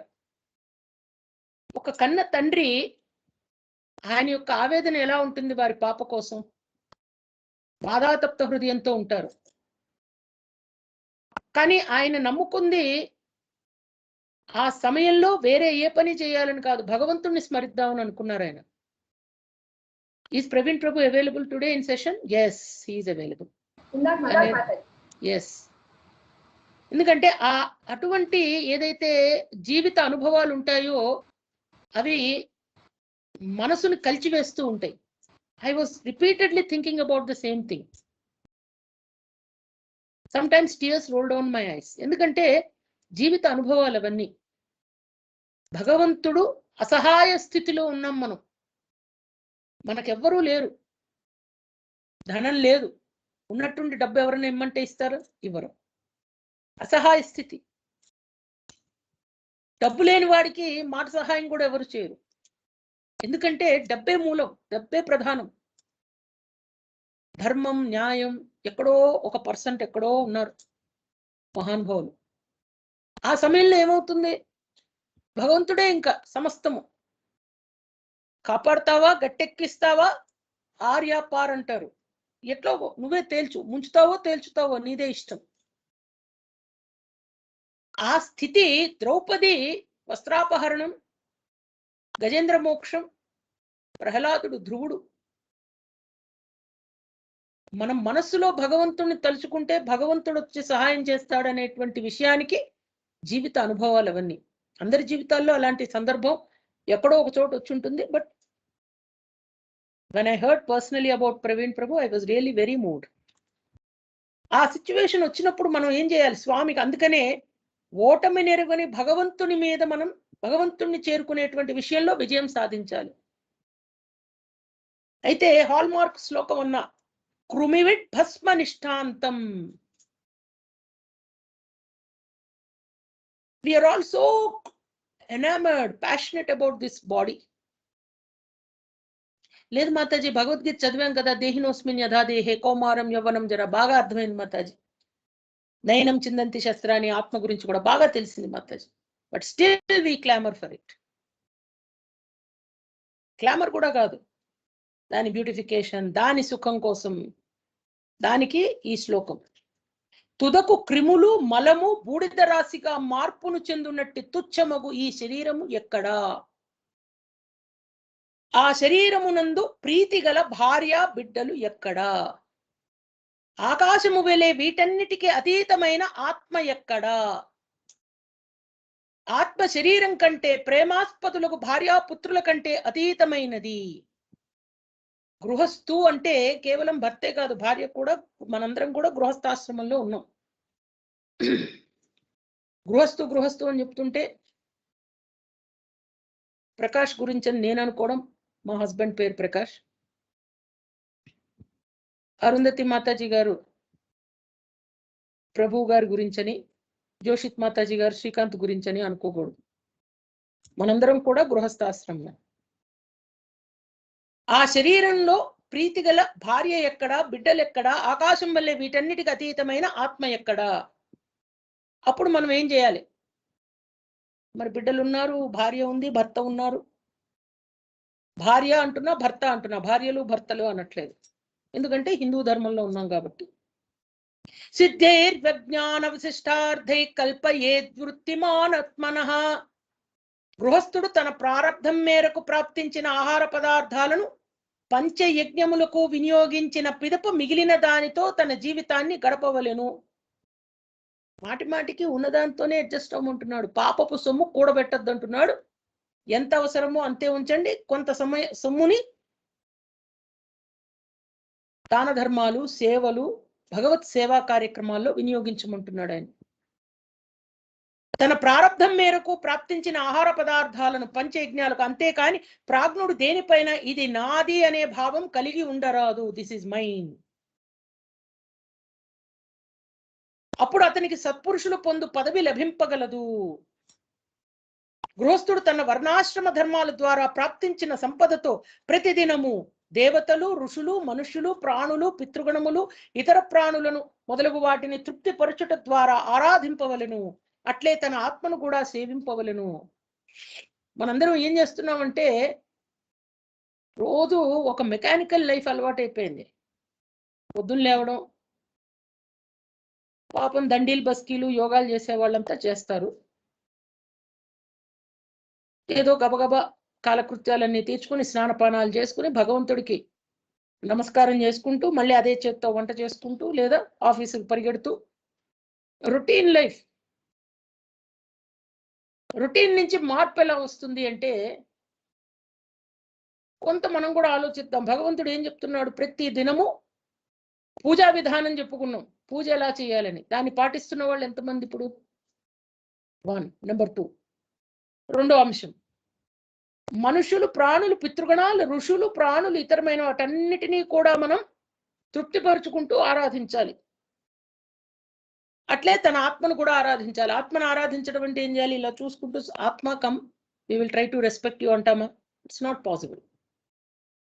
ఒక కన్న తండ్రి ఆయన యొక్క ఆవేదన ఎలా ఉంటుంది వారి పాప కోసం? బాధాతప్త హృదయంతో ఉంటారు. కానీ ఆయన నమ్ముకుంది ఆ సమయంలో వేరే ఏ పని చేయాలని కాదు, భగవంతుణ్ణి స్మరిద్దామని అనుకున్నారు ఆయన. Is Praveen Prabhu available today in session? Yes, he is available. Yes, ఎందుకంటే అటువంటి ఏదైతే జీవిత అనుభవాలు ఉంటాయో అవి మనసును కలిచివేస్తూ ఉంటాయి. I was repeatedly thinking about the same thing. Sometimes tears rolled down my eyes. ఎందుకంటే జీవిత అనుభవాలు అవన్నీ. భగవంతుడు అసహాయ స్థితిలో ఉన్నాం మనం. మనకెవ్వరూ లేరు, ధనం లేదు, ఉన్నట్టుండి డబ్బు ఎవరైనా ఇమ్మంటే ఇస్తారు? ఇవ్వరు. అసహాయ స్థితి. డబ్బు లేని వాడికి మాట సహాయం కూడా ఎవరు చేయరు. ఎందుకంటే డబ్బే మూలం, డబ్బే ప్రధానం. ధర్మం, న్యాయం ఎక్కడో 1% ఎక్కడో ఉన్నారు మహానుభావులు. ఆ సమయంలో ఏమవుతుంది? భగవంతుడే ఇంకా సమస్తము. కాపాడుతావా, గట్టెక్కిస్తావా, ఆర్యాపార్ అంటారు. ఎట్లో నువ్వే తేల్చు, ముంచుతావో తేల్చుతావో నీదే ఇష్టం. ఆ స్థితి ద్రౌపది వస్త్రాపహరణం, గజేంద్ర మోక్షం, ప్రహ్లాదుడు, ధ్రువుడు. మనం మనస్సులో భగవంతుడిని తలుచుకుంటే భగవంతుడు వచ్చి సహాయం చేస్తాడనేటువంటి విషయానికి జీవిత అనుభవాలు అవన్నీ. అందరి జీవితాల్లో అలాంటి సందర్భం ఎక్కడో ఒక చోట వచ్చి ఉంటుంది. But when I heard personally about Praveen Prabhu, I was really very moved. ఆ సిచ్యువేషన్ వచ్చినప్పుడు మనం ఏం చేయాలి? స్వామికి అందుకనే ఓటమి నెరుగని భగవంతుని మీద మనం భగవంతుణ్ణి చేరుకునేటువంటి విషయంలో విజయం సాధించాలి. అయితే హాల్ మార్క్ శ్లోకం ఉన్న కృమివిడ్ భస్మ నిష్ఠాంతం. We are also enamored, passionate about this body. లేదు మాతాజీ, భగవద్గీత చదివాం కదా, దేహినోస్మిన్ యథా దేహే కౌమారం యవ్వనం, జర బాగా అర్థమైంది మాతాజీ. నయనం చిందంతి శస్త్రాన్ని, ఆత్మ గురించి కూడా బాగా తెలిసింది మాతాజీ. But still we clamour for it. Clamour కూడా కాదు, దాని బ్యూటిఫికేషన్, దాని సుఖం కోసం. దానికి ఈ శ్లోకం. తుదకు క్రిములు మలము బూడిద రాశిగా మార్పును చెందునట్టి తుచ్చమగు ఈ శరీరము ఎక్కడా? ఆ శరీరమునందు ప్రీతి గల భార్య బిడ్డలు ఎక్కడా? ఆకాశము వెలే వీటన్నిటికీ అతీతమైన ఆత్మ ఎక్కడా? ఆత్మ శరీరం కంటే, ప్రేమాస్పదులకు భార్యాపుత్రుల కంటే అతీతమైనది. గృహస్థు అంటే కేవలం భర్తే కాదు, భార్య కూడా. మనందరం కూడా గృహస్థాశ్రమంలో ఉన్నాం. గృహస్థు గృహస్థు అని చెప్తుంటే ప్రకాష్ గురించి అని నేను అనుకోవడం. మా హస్బెండ్ పేరు ప్రకాష్. అరుంధతి మాతాజీ గారు ప్రభు గారి గురించని, జోషిత్ మాతాజీ గారు శ్రీకాంత్ గురించని అనుకోకూడదు. మనందరం కూడా గృహస్థాశ్రమం. ఆ శరీరంలో ప్రీతి గల భార్య ఎక్కడా, బిడ్డలు ఎక్కడా, ఆకాశం వల్లే వీటన్నిటికి అతీతమైన ఆత్మ ఎక్కడా? అప్పుడు మనం ఏం చేయాలి? మరి బిడ్డలు ఉన్నారు, భార్య ఉంది, భర్త ఉన్నారు. భార్య అంటున్నా, భర్త అంటున్నా, భార్యలు భర్తలు అనట్లేదు. ఎందుకంటే హిందూ ధర్మంలో ఉన్నాం కాబట్టి. సిద్ధైర్విజ్ఞాన విశిష్టార్థై కల్పయేద్వృత్తిమానత్మనః. గృహస్థుడు తన ప్రారబ్ధం మేరకు ప్రాప్తించిన ఆహార పదార్థాలను పంచయజ్ఞములకు వినియోగించిన పిదప మిగిలిన దానితో తన జీవితాన్ని గడపవలెను. మాటి మాటికి ఉన్నదాంతోనే అడ్జస్ట్ అవ్వమంటున్నాడు. పాపపు సొమ్ము కూడబెట్టద్దు అంటున్నాడు. ఎంత అవసరమో అంతే ఉంచండి. కొంత సొమ్ముని దాన ధర్మాలు, సేవలు, భగవత్ సేవా కార్యక్రమాల్లో వినియోగించమంటున్నాడు ఆయన. తన ప్రారబ్ధం మేరకు ప్రాప్తించిన ఆహార పదార్థాలను పంచయజ్ఞాలకు, అంతేకాని ప్రాజ్ఞుడు దేనిపైన ఇది నాది అనే భావం కలిగి ఉండరాదు. This is mine. అప్పుడు అతనికి సత్పురుషులు పొందు పదవి లభింపగలదు. గృహస్థుడు తన వర్ణాశ్రమ ధర్మాల ద్వారా ప్రాప్తించిన సంపదతో ప్రతిదినము దేవతలు, ఋషులు, మనుష్యులు, ప్రాణులు, పితృగణములు, ఇతర ప్రాణులను మొదలగు వాటిని తృప్తిపరచుట ద్వారా ఆరాధింపవలెను. అట్లే తన ఆత్మను కూడా సేవింపవలెను. మనందరం ఏం చేస్తున్నామంటే రోజు ఒక మెకానికల్ లైఫ్ అలవాటు అయిపోయింది. పొద్దున్న లేవడం, పాపం దండీలు బస్కీలు యోగాలు చేసే వాళ్ళంతా చేస్తారు. ఏదో గబగబా కాలకృత్యాలన్నీ తీర్చుకుని స్నానపానాలు చేసుకుని భగవంతుడికి నమస్కారం చేసుకుంటూ మళ్ళీ అదే చేత్తో వంట చేసుకుంటూ లేదా ఆఫీసుకు పరిగెడుతూ రొటీన్ లైఫ్. రొటీన్ నుంచి మార్పు ఎలా వస్తుంది అంటే కొంత మనం కూడా ఆలోచిద్దాం. భగవంతుడు ఏం చెప్తున్నాడు? ప్రతి దినము పూజా విధానం చెప్పుకున్నాం, పూజ ఎలా చేయాలని. దాన్ని పాటిస్తున్న వాళ్ళు ఎంతమంది ఇప్పుడు? 1. నెంబర్ 2. రెండో అంశం, మనుషులు, ప్రాణులు, పితృగణాలు, ఋషులు, ప్రాణులు, ఇతరమైన వాటన్నిటినీ కూడా మనం తృప్తిపరుచుకుంటూ ఆరాధించాలి. అట్లే తన ఆత్మను కూడా ఆరాధించాలి. ఆత్మను ఆరాధించడం అంటే ఏం చేయాలి? ఇలా చూసుకుంటూ ఆత్మ కమ్, we will try to respect you అంటామా? It's not possible.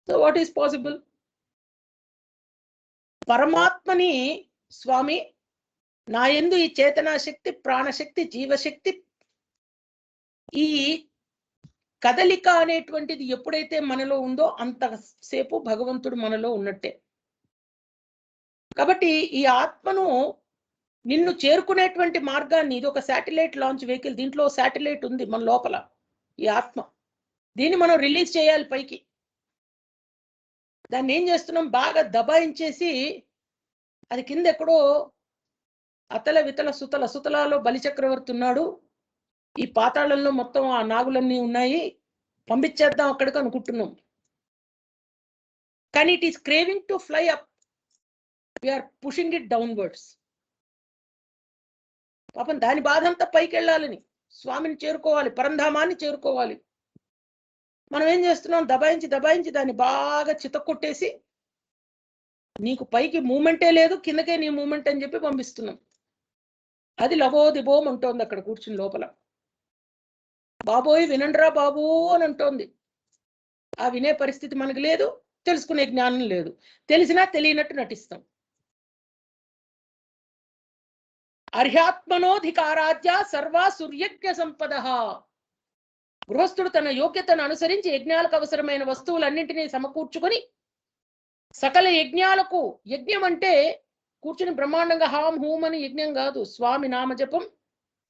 So what is possible? పరమాత్మని, స్వామి నా యందు ఈ చేతనా శక్తి, ప్రాణశక్తి, జీవశక్తి, ఈ కదలిక అనేటువంటిది ఎప్పుడైతే మనలో ఉందో అంతసేపు భగవంతుడు మనలో ఉన్నట్టే. కాబట్టి ఈ ఆత్మను నిన్ను చేరుకునేటువంటి మార్గాన్ని, ఇది ఒక శాటిలైట్ లాంచ్ వెహికల్, దీంట్లో శాటిలైట్ ఉంది మన లోపల, ఈ ఆత్మ. దీన్ని మనం రిలీజ్ చేయాలి పైకి. దాన్ని ఏం చేస్తున్నాం? బాగా దబాయించేసి అది కింద ఎక్కడో అతల వితల సుతల, సుతలాలో బలిచక్రవర్తి ఉన్నాడు, ఈ పాతాళంలో మొత్తం ఆ నాగులన్నీ ఉన్నాయి, పంపించేద్దాం అక్కడికి అనుకుంటున్నాం. కానీ it is craving to fly up, we are pushing it downwards. పాపం దాని బాధ అంతా పైకి వెళ్ళాలని, స్వామిని చేరుకోవాలి, పరంధామాన్ని చేరుకోవాలి. మనం ఏం చేస్తున్నాం? దబాయించి దబాయించి దాన్ని బాగా చితక్కొట్టేసి నీకు పైకి మూమెంటే లేదు, కిందకే నీ మూమెంట్ అని చెప్పి పంపిస్తున్నాం. అది లబోదిబోం అంటోంది అక్కడ కూర్చుని లోపల. బాబోయ్ వినండ్రా బాబు అని అంటోంది. ఆ వినే పరిస్థితి మనకు లేదు, తెలుసుకునే జ్ఞానం లేదు. తెలిసినా తెలియనట్టు నటిస్తాం. అర్హ్యాత్మనోధికారాజ్య సర్వా సూర్యజ్ఞ సంపద. గృహస్థుడు తన యోగ్యతను అనుసరించి యజ్ఞాలకు అవసరమైన వస్తువులన్నింటినీ సమకూర్చుకొని సకల యజ్ఞాలకు, యజ్ఞం అంటే కూర్చుని బ్రహ్మాండంగా హాం హూం అని యజ్ఞం కాదు, స్వామి నామజపం,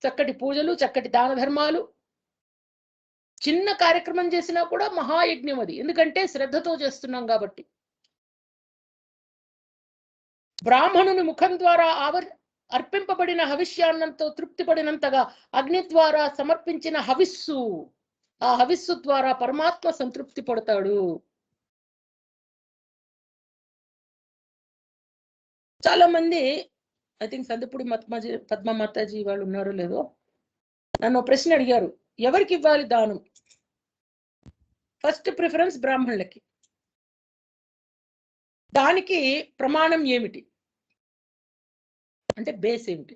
చక్కటి పూజలు, చక్కటి దాన ధర్మాలు, చిన్న కార్యక్రమం చేసినా కూడా మహాయజ్ఞం అది. ఎందుకంటే శ్రద్ధతో చేస్తున్నాం కాబట్టి. బ్రాహ్మణుని ముఖం ద్వారా అర్పింపబడిన హవిష్యాన్నంతో తృప్తిపడినంతగా అగ్ని ద్వారా సమర్పించిన హవిస్సు, ఆ హవిస్సు ద్వారా పరమాత్మ సంతృప్తి పడతాడు. చాలా మంది, ఐ థింక్ సందపూడి పద్మ మాతాజీ వాళ్ళు ఉన్నారో లేదో, నన్ను ప్రశ్న అడిగారు, ఎవరికి ఇవ్వాలి దానం? ఫస్ట్ ప్రిఫరెన్స్ బ్రాహ్మణులకి. దానికి ప్రమాణం ఏమిటి అంటే బేస్ ఏమిటి?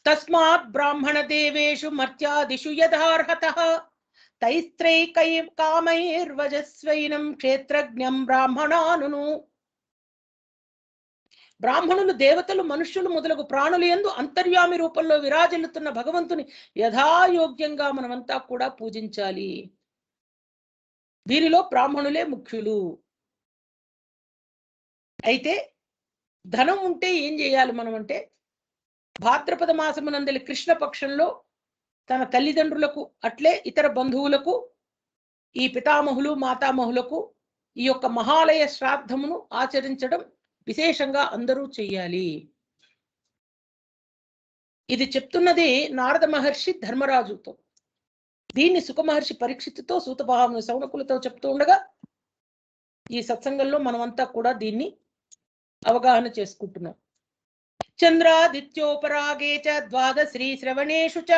తస్మాత్ బ్రాహ్మణ దేవేషు మర్త్యాదిషు యథార్హతః తైస్త్రైకై కామైర్వజస్వైనం క్షేత్రజ్ఞం బ్రాహ్మణానును. బ్రాహ్మణులు, దేవతలు, మనుష్యులు మొదలగు ప్రాణులు యందు అంతర్యామి రూపంలో విరాజిల్లుతున్న భగవంతుని యథాయోగ్యంగా మనమంతా కూడా పూజించాలి. వీరిలో బ్రాహ్మణులే ముఖ్యులు. అయితే ధనం ఉంటే ఏం చేయాలి మనం అంటే, భాద్రపద మాసమునందలి కృష్ణ పక్షంలో తన తల్లిదండ్రులకు, అట్లే ఇతర బంధువులకు, ఈ పితామహులు మాతామహులకు ఈ యొక్క మహాలయ శ్రాద్ధమును ఆచరించడం విశేషంగా అందరూ చెయ్యాలి. ఇది చెప్తున్నది నారద మహర్షి ధర్మరాజుతో. దీన్ని సుఖ మహర్షి పరీక్షిత్తుతో, సూతభావము శౌనకులతో చెప్తూ ఉండగా ఈ సత్సంగంలో మనమంతా కూడా దీన్ని అవగాహన చేసుకుంటున్నాం. చంద్రాదిత్యోపరాగే చ ద్వాదశ్రీ శ్రవణేషు చ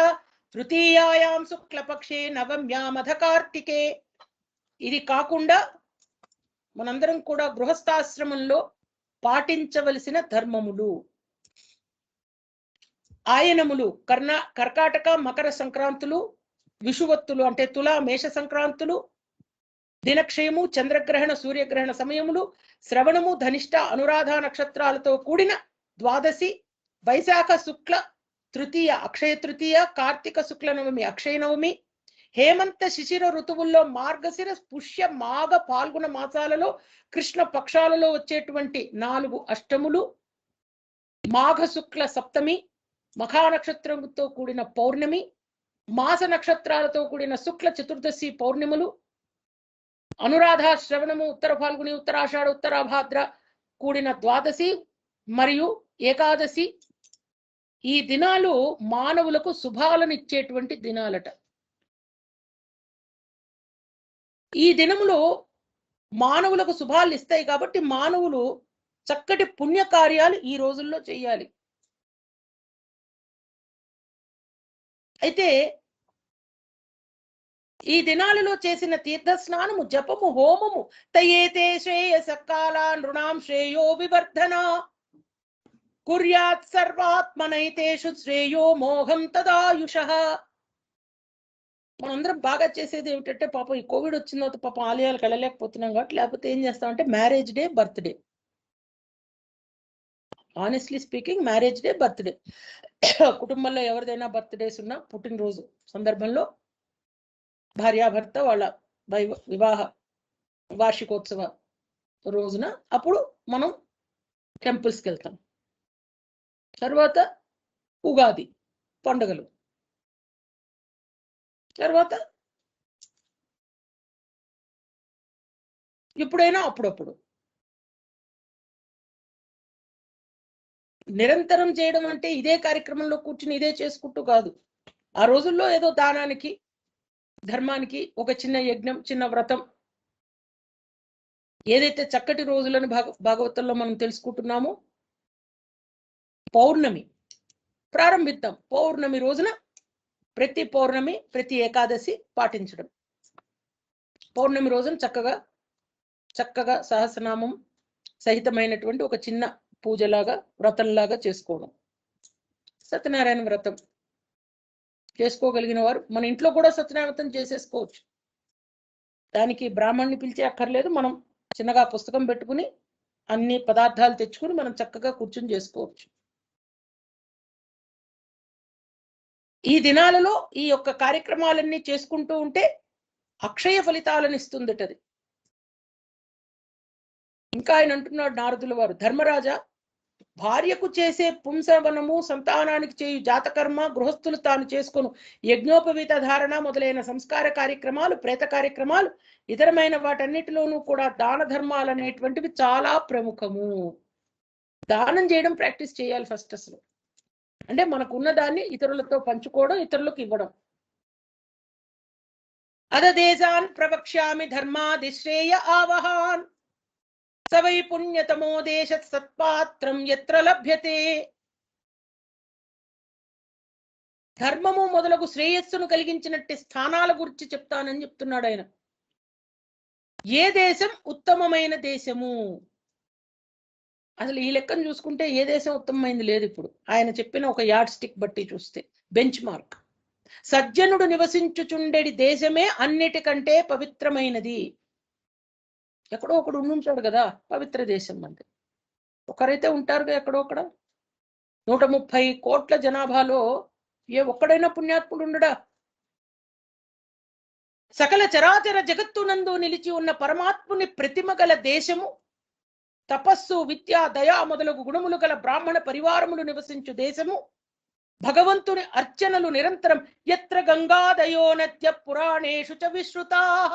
తృతీయాయాం శుక్లపక్షే నవమ్యామధ కార్తికే. ఇది కాకుండా మనందరం కూడా గృహస్థాశ్రమంలో పాటించవలసిన ధర్మములు, ఆయనములు, కర్కాటక మకర సంక్రాంతులు, విషువత్తులు అంటే తులా మేష సంక్రాంతులు, దినక్షయము, చంద్రగ్రహణ సూర్యగ్రహణ సమయములు, శ్రవణము, ధనిష్ట, అనురాధ నక్షత్రాలతో కూడిన ద్వాదశి, వైశాఖ శుక్ల తృతీయ అక్షయ తృతీయ, కార్తీక శుక్ల నవమి అక్షయ నవమి, హేమంత శిశిర ఋతువుల్లో మార్గశిర పుష్య మాఘ పాల్గొన మాసాలలో కృష్ణ పక్షాలలో వచ్చేటువంటి 4 అష్టములు, మాఘ శుక్ల సప్తమి, మఖా నక్షత్రంతో కూడిన పౌర్ణమి, మాస నక్షత్రాలతో కూడిన శుక్ల చతుర్దశి పౌర్ణిమలు, అనురాధ శ్రవణము, ఉత్తర ఫాల్గుని, ఉత్తరాషాఢ, ఉత్తరాభాద్ర కూడిన ద్వాదశి మరియు ఏకాదశి. ఈ దినాలు మానవులకు శుభాలను ఇచ్చేటువంటి దినాలట. ఈ దినములో మానవులకు శుభాలు ఇస్తాయి కాబట్టి మానవులు చక్కటి పుణ్యకార్యాలు ఈ రోజుల్లో చేయాలి. అయితే ఈ దినాలలో చేసిన తీర్థ స్నానము, జపము, హోమము తయేతే శ్రేయసకాల నృణాం శ్రేయో వివర్ధన కుర్యాత్ సర్వాత్మనైతేషు శ్రేయో మోహం తదాయుషః. మనందరం బాగా చేసేది ఏమిటంటే, పాపం ఈ కోవిడ్ వచ్చిన తర్వాత పాపం ఆలయాలకు వెళ్ళలేకపోతున్నాం కాబట్టి, లేకపోతే ఏం చేస్తామంటే marriage day, birthday, honestly speaking marriage day, birthday, కుటుంబంలో ఎవరిదైనా బర్త్డేస్ ఉన్నా పుట్టినరోజు సందర్భంలో భార్యాభర్త వాళ్ళ వివాహ వార్షికోత్సవ రోజున అప్పుడు మనం టెంపుల్స్కి వెళ్తాం. తర్వాత ఉగాది పండుగలు, తర్వాత ఇప్పుడైనా అప్పుడప్పుడు. నిరంతరం చేయడం అంటే ఇదే కార్యక్రమంలో కూర్చుని ఇదే చేసుకుంటూ కాదు. ఆ రోజుల్లో ఏదో దానానికి, ధర్మానికి ఒక చిన్న యజ్ఞం, చిన్న వ్రతం, ఏదైతే చక్కటి రోజులను భాగవతంలో మనం తెలుసుకుంటున్నామో, పౌర్ణమి ప్రారంభిద్దాం. పౌర్ణమి రోజున ప్రతి పౌర్ణమి, ప్రతి ఏకాదశి పాటించడం. పౌర్ణమి రోజున చక్కగా సహస్రనామం సహితమైనటువంటి ఒక చిన్న పూజలాగా, వ్రతంలాగా చేసుకోవడం. సత్యనారాయణ వ్రతం చేసుకోగలిగిన వారు మన ఇంట్లో కూడా సత్యనారాయణ వ్రతం చేసేసుకోవచ్చు. దానికి బ్రాహ్మణ్ణి పిలిచే అక్కర్లేదు. మనం చిన్నగా పుస్తకం పెట్టుకుని అన్ని పదార్థాలు తెచ్చుకుని మనం చక్కగా కూర్చుని చేసుకోవచ్చు. ఈ దినాలలో ఈ యొక్క కార్యక్రమాలన్నీ చేసుకుంటూ ఉంటే అక్షయ ఫలితాలను ఇస్తుందటది. ఇంకా ఆయన అంటున్నాడు నారదుల వారు, ధర్మరాజా, భార్యకు చేసే పుంసవనము, సంతానానికి చేయు జాతకర్మ, గృహస్థులు తాను చేసుకును యజ్ఞోపవీత ధారణ మొదలైన సంస్కార కార్యక్రమాలు, ప్రేత కార్యక్రమాలు, ఇతరమైన వాటన్నిటిలోనూ కూడా దాన ధర్మాలు అనేటువంటివి చాలా ప్రముఖము. దానం చేయడం ప్రాక్టీస్ చేయాలి ఫస్ట్. అసలు అంటే మనకున్న దాన్ని ఇతరులతో పంచుకోవడం, ఇతరులకు ఇవ్వడం. అదదేశాన్ ప్రవక్ష్యామి ధర్మాదిశ్రేయ ఆవహాన్ సవై పుణ్యతమో దేశ సత్పాత్రం ఎత్ర లభ్యతే. ధర్మము మొదలగు శ్రేయస్సును కలిగించినట్టు స్థానాల గురించి చెప్తానని చెప్తున్నాడు ఆయన. ఏ దేశం ఉత్తమమైన దేశము? అసలు ఈ లెక్కను చూసుకుంటే ఏ దేశం ఉత్తమమైంది లేదు. ఇప్పుడు ఆయన చెప్పిన ఒక యార్డ్ స్టిక్ బట్టి చూస్తే బెంచ్ మార్క్, సజ్జనుడు నివసించుచుండెడి దేశమే అన్నిటికంటే పవిత్రమైనది. ఎక్కడో ఒకడు ఉండుంటాడు కదా పవిత్ర దేశం అంటే. ఒకరైతే ఉంటారుగా ఎక్కడో అక్కడ. 130 కోట్ల జనాభాలో ఏ ఒక్కడైనా పుణ్యాత్ముడు ఉండడా? సకల చరాచర జగత్తునందు నిలిచి ఉన్న పరమాత్ముని ప్రతిమ గల దేశము, తపస్సు, విద్య, దయా మొదలగు గుణములు గల బ్రాహ్మణ పరివారములు నివసించు దేశము, భగవంతుని అర్చనలు నిరంతరం ఎత్ర గంగాదయో నద్య పురాణేషు చ విశ్రుతాః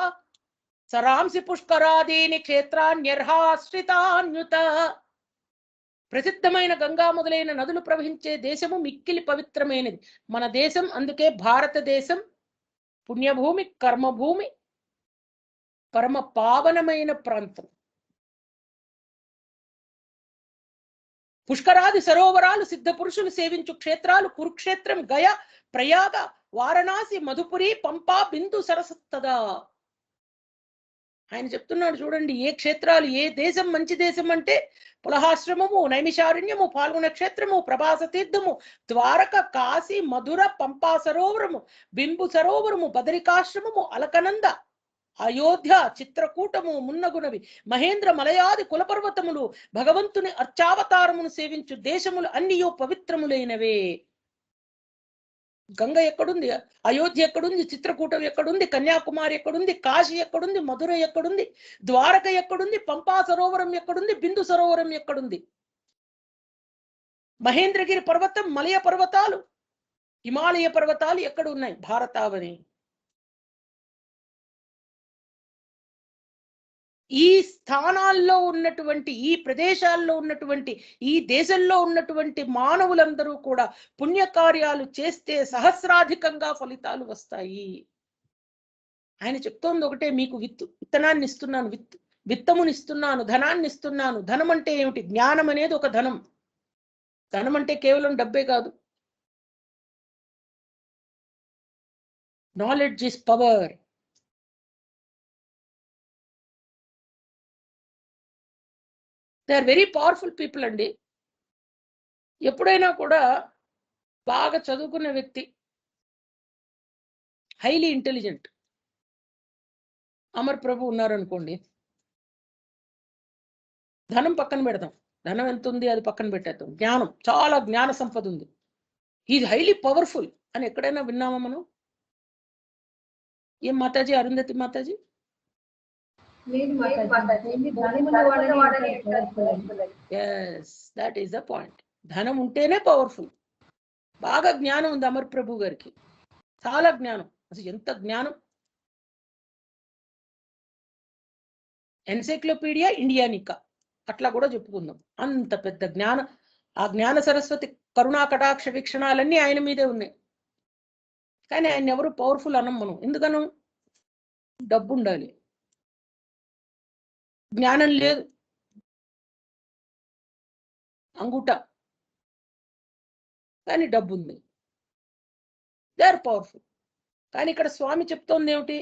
సరాంసి పుష్కరాదీని క్షేత్రాన్యర్హాశ్రితాన్యుత. ప్రసిద్ధమైన గంగా మొదలైన నదులు ప్రవహించే దేశము మిక్కిలి పవిత్రమైనది మన దేశం. అందుకే భారతదేశం పుణ్యభూమి, కర్మభూమి, పరమ పావనమైన ప్రాంతం. పుష్కరాది సరోవరాలు, సిద్ధ పురుషులు సేవించు క్షేత్రాలు కురుక్షేత్రం, గయ, ప్రయాగ, వారణాసి, మధుపురి, పంపా, బిందు సరస్వతదా. ఆయన చెప్తున్నాడు చూడండి, ఏ క్షేత్రాలు, ఏ దేశం మంచి దేశం అంటే పులహాశ్రమము, నైమిషారణ్యము, పాల్గొన క్షేత్రము, ప్రభాస తీర్థము, ద్వారక, కాశీ, మధుర, పంపా సరోవరము, బింబు సరోవరము, బదరికాశ్రమము, అలకనంద, అయోధ్య, చిత్రకూటము మున్నగునవి, మహేంద్ర మలయాది కులపర్వతములు, భగవంతుని అర్చావతారమును సేవించు దేశములు అన్నియో పవిత్రములైనవే. గంగ ఎక్కడుంది? అయోధ్య ఎక్కడుంది? చిత్రకూటం ఎక్కడుంది? కన్యాకుమారి ఎక్కడుంది? కాశీ ఎక్కడుంది? మధుర ఎక్కడుంది? ద్వారక ఎక్కడుంది? పంపా సరోవరం ఎక్కడుంది? బిందు సరోవరం ఎక్కడుంది? మహేంద్రగిరి పర్వతం, మలయ పర్వతాలు, హిమాలయ పర్వతాలు ఎక్కడ ఉన్నాయి? భారతావని. ఈ స్థానాల్లో ఉన్నటువంటి, ఈ ప్రదేశాల్లో ఉన్నటువంటి, ఈ దేశంలో ఉన్నటువంటి మానవులందరూ కూడా పుణ్యకార్యాలు చేస్తే సహస్రాధికంగా ఫలితాలు వస్తాయి. ఆయన చెప్తోంది ఒకటే, మీకు విత్తనాన్ని ఇస్తున్నాను, విత్తమునిస్తున్నాను, ధనాన్ని ఇస్తున్నాను. ధనం అంటే ఏమిటి? జ్ఞానం అనేది ఒక ధనం. ధనం అంటే కేవలం డబ్బే కాదు. Knowledge is power. They are very powerful people అండి. ఎప్పుడైనా కూడా బాగా చదువుకున్న వ్యక్తి, హైలీ ఇంటెలిజెంట్, అమర్ ప్రభు ఉన్నారనుకోండి, ధనం పక్కన పెడతాం. ధనం ఎంత ఉంది అది పక్కన పెట్టేద్దాం. జ్ఞానం, చాలా జ్ఞాన సంపద ఉంది, ఈజ్ హైలీ పవర్ఫుల్ అని ఎక్కడైనా విన్నామా మనం? ఏం మాతాజీ, Arundhati mataji? Yes, that is the point. ధనం ఉంటేనే పవర్ఫుల్. బాగా జ్ఞానం ఉంది అమర్ ప్రభు గారికి, చాలా జ్ఞానం. అసలు ఎంత జ్ఞానం! ఎన్సైక్లోపీడియా ఇండియానికా అట్లా కూడా చెప్పుకుందాం. అంత పెద్ద జ్ఞానం. ఆ జ్ఞాన సరస్వతి కరుణా కటాక్ష వీక్షణాలన్నీ ఆయన మీదే ఉన్నాయి. కానీ ఆయన ఎవరు పవర్ఫుల్ అనం మనం. ఎందుకనం? డబ్బు ఉండాలి, జ్ఞానం లేదు, అంగుట, కానీ డబ్బు ఉంది, దే ఆర్ పవర్ఫుల్. కానీ ఇక్కడ స్వామి చెప్తోంది ఏమిటి?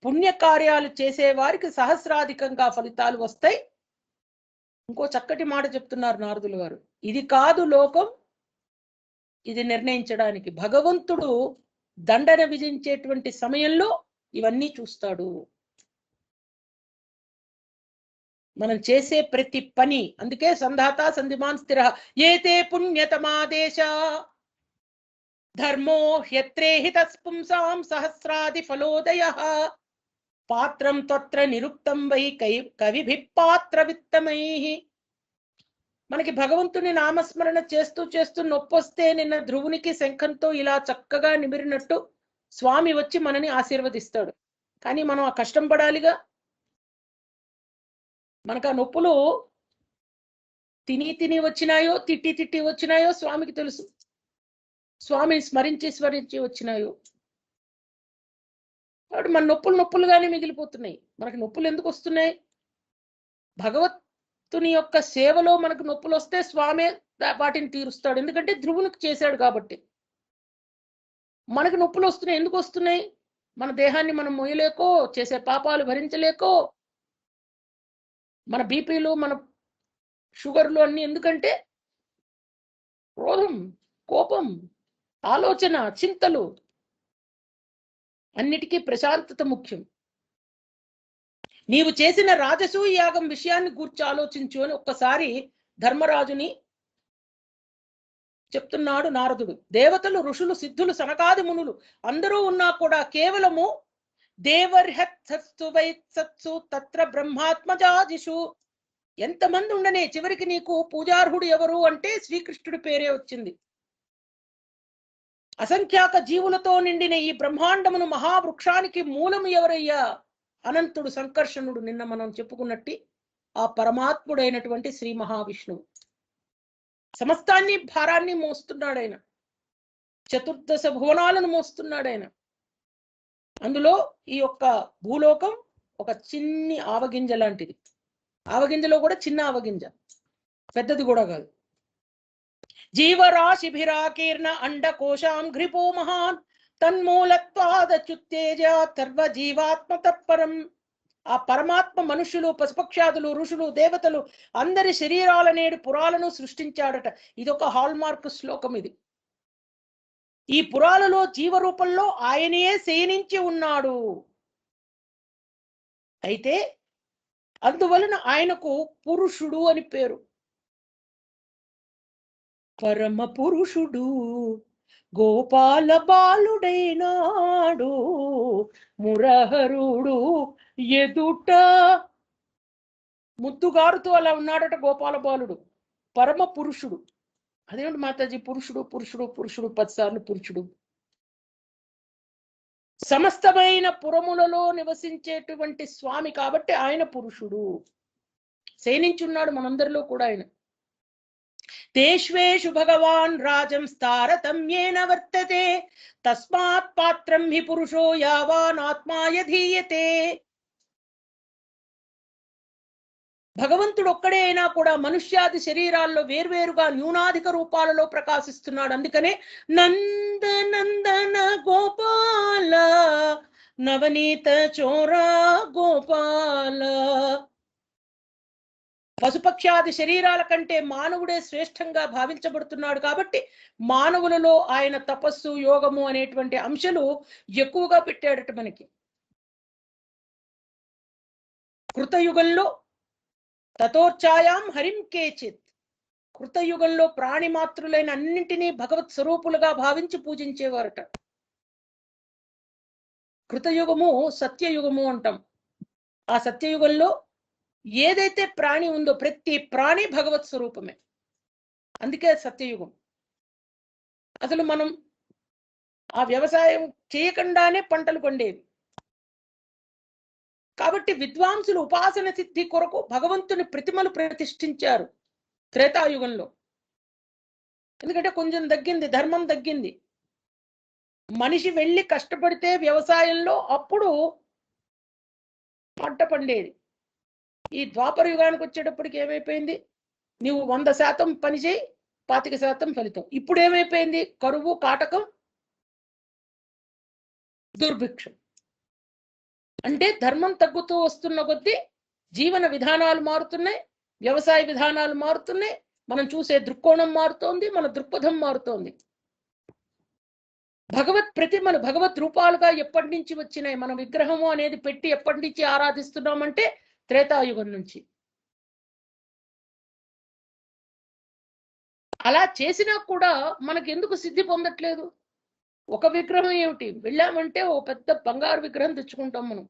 పుణ్యకార్యాలు చేసేవారికి సహస్రాధికంగా ఫలితాలు వస్తాయి. ఇంకో చక్కటి మాట చెప్తున్నారు నారదులు గారు, ఇది కాదు లోకం, ఇది నిర్ణయించడానికి. భగవంతుడు దండన విధించేటువంటి సమయంలో ఇవన్నీ చూస్తాడు. మనం చేసే ప్రతి పని, అందుకే సంధాత సంధిమాన్ స్థిర ఏతే పుణ్యతమాదేశ ధర్మో హ్యత్రేహి తస్పుంసాం సహస్రాది ఫలోదయ పాత్రం తత్ర నిరుక్తం వై కవిభి పాత్ర విత్తమై. మనకి భగవంతుని నామస్మరణ చేస్తూ చేస్తూ నొప్పొస్తే నిన్న ధ్రువునికి శంఖంతో ఇలా చక్కగా నిమిరినట్టు స్వామి వచ్చి మనని ఆశీర్వదిస్తాడు. కానీ మనం ఆ కష్టం పడాలిగా. మనకు ఆ నొప్పులు తిని తిని వచ్చినాయో, తిట్టి తిట్టి వచ్చినాయో స్వామికి తెలుసు. స్వామిని స్మరించి స్మరించి వచ్చినాయో. కాబట్టి మన నొప్పులుగానే మిగిలిపోతున్నాయి. మనకి నొప్పులు ఎందుకు వస్తున్నాయి? భగవత్తుని యొక్క సేవలో మనకు నొప్పులు వస్తే స్వామి వాటిని తీరుస్తాడు. ఎందుకంటే ధ్రువునికి చేశాడు కాబట్టి. మనకు నొప్పులు వస్తున్నాయి. ఎందుకు వస్తున్నాయి? మన దేహాన్ని మనం మోయలేకో, చేసే పాపాలు భరించలేకో, మన బీపీలు, మన షుగర్లు అన్ని. ఎందుకంటే క్రోధం, కోపం, ఆలోచన, చింతలు. అన్నిటికీ ప్రశాంతత ముఖ్యం. నీవు చేసిన రాజసూయ యాగం విషయాన్ని గూర్చి ఆలోచించు అని ఒక్కసారి ధర్మరాజుని చెప్తున్నాడు నారదుడు. దేవతలు, ఋషులు, సిద్ధులు, సనకాది మునులు అందరూ ఉన్నా కూడా కేవలము దేవర్హత్సత్సు వైత్సత్సు తత్ర బ్రహ్మాత్మజాదిషు, ఎంతమంది ఉండనే చివరికి నీకు పూజార్హుడు ఎవరు అంటే శ్రీకృష్ణుడి పేరే వచ్చింది. అసంఖ్యాక జీవులతో నిండిన ఈ బ్రహ్మాండమును మహావృక్షానికి మూలము ఎవరయ్యా? అనంతుడు, సంకర్షణుడు. నిన్న మనం చెప్పుకున్నట్టు ఆ పరమాత్ముడైనటువంటి శ్రీ మహావిష్ణువు. సమస్తాన్ని భారాన్ని మోస్తున్నాడు ఆయన. చతుర్దశ భువనాలను మోస్తున్నాడు ఆయన. అందులో ఈ యొక్క భూలోకం ఒక చిన్ని ఆవగింజ లాంటిది. ఆవగింజలో కూడా చిన్న ఆవగింజ, పెద్దది కూడా కాదు. జీవరాశిభిరాకీర్ణ అండకోశాం ఘ్రిపో మహాన్ తన్మూలత్వాదచ్యుత్తేజ సర్వజీవాత్మ తత్పరం. ఆ పరమాత్మ మనుష్యులు, పశుపక్షాదులు, ఋషులు, దేవతలు అందరి శరీరాల నేడు పురాలను సృష్టించాడట. ఇదొక హాల్మార్క్ శ్లోకం. ఇది ఈ పురాలలో జీవరూపంలో ఆయనే శయనించి ఉన్నాడు. అయితే అందువలన ఆయనకు పురుషుడు అని పేరు. పరమ పురుషుడు, గోపాల బాలుడైనాడు మురహరుడు ఎదుట. ముద్దుగారుతూ అలా ఉన్నాడట గోపాల బాలుడు, పరమ పురుషుడు. అదేమిటి మాతాజీ పురుషుడు పురుషుడు పురుషుడు 10 సార్లు పురుషుడు? సమస్తమైన పురములలో నివసించేటువంటి స్వామి కాబట్టి ఆయన పురుషుడు. శయనించున్నాడు మనందరిలో కూడా ఆయన. తేష్వేషు భగవాన్ రాజం తారతమ్యేన వర్తతే తస్మాత్ పాత్రం హి పురుషో యావాన్ ఆత్మాయ ధీయతే. భగవంతుడు ఒక్కడే అయినా కూడా మనుష్యాది శరీరాల్లో వేర్వేరుగా న్యూనాధిక రూపాలలో ప్రకాశిస్తున్నాడు. అందుకనే నందనందన గోపాల నవనీత చోరా గోపాల. పశుపక్షాది శరీరాల కంటే మానవుడే శ్రేష్టంగా భావించబడుతున్నాడు కాబట్టి మానవులలో ఆయన తపస్సు యోగము అనేటువంటి అంశాలు ఎక్కువగా పెట్టాడట మనకి. కృతయుగంలో తతోర్చాయాం హరిం కేచిత్, కృతయుగంలో ప్రాణిమాత్రులైన అన్నింటినీ భగవత్ స్వరూపులుగా భావించి పూజించేవారట. కృతయుగము సత్యయుగము అంటాం. ఆ సత్యయుగంలో ఏదైతే ప్రాణి ఉందో ప్రతి ప్రాణి భగవత్ స్వరూపమే. అందుకే సత్యయుగం. అసలు మనం ఆ వ్యవసాయం చేయకుండానే పంటలు పండేవి కాబట్టి విద్వాంసులు ఉపాసన సిద్ధి కొరకు భగవంతుని ప్రతిమలు ప్రతిష్ఠించారు త్రేతాయుగంలో. ఎందుకంటే కొంచెం తగ్గింది, ధర్మం తగ్గింది. మనిషి వెళ్ళి కష్టపడితే వ్యవసాయంలో అప్పుడు పంట పండేది. ఈ ద్వాపర యుగానికి వచ్చేటప్పటికి ఏమైపోయింది? నీవు 100% పని చేయి, 25% ఫలితం. ఇప్పుడు ఏమైపోయింది? కరువు, కాటకం, దుర్భిక్షం. అంటే ధర్మం తగ్గుతూ వస్తున్న కొద్దీ జీవన విధానాలు మారుతున్నాయి, వ్యవసాయ విధానాలు మారుతున్నాయి, మనం చూసే దృక్కోణం మారుతోంది, మన దృక్పథం మారుతోంది. భగవత్ ప్రతిమలు భగవత్ రూపాలుగా ఎప్పటి నుంచి వచ్చినాయి? మన విగ్రహము అనేది పెట్టి ఎప్పటి నుంచి ఆరాధిస్తున్నామంటే త్రేతాయుగం నుంచి. అలా చేసినా కూడా మనకి ఎందుకు సిద్ధి పొందట్లేదు? ఒక విగ్రహం ఏమిటి, వెళ్ళామంటే ఓ పెద్ద బంగారు విగ్రహం తెచ్చుకుంటాం. మనం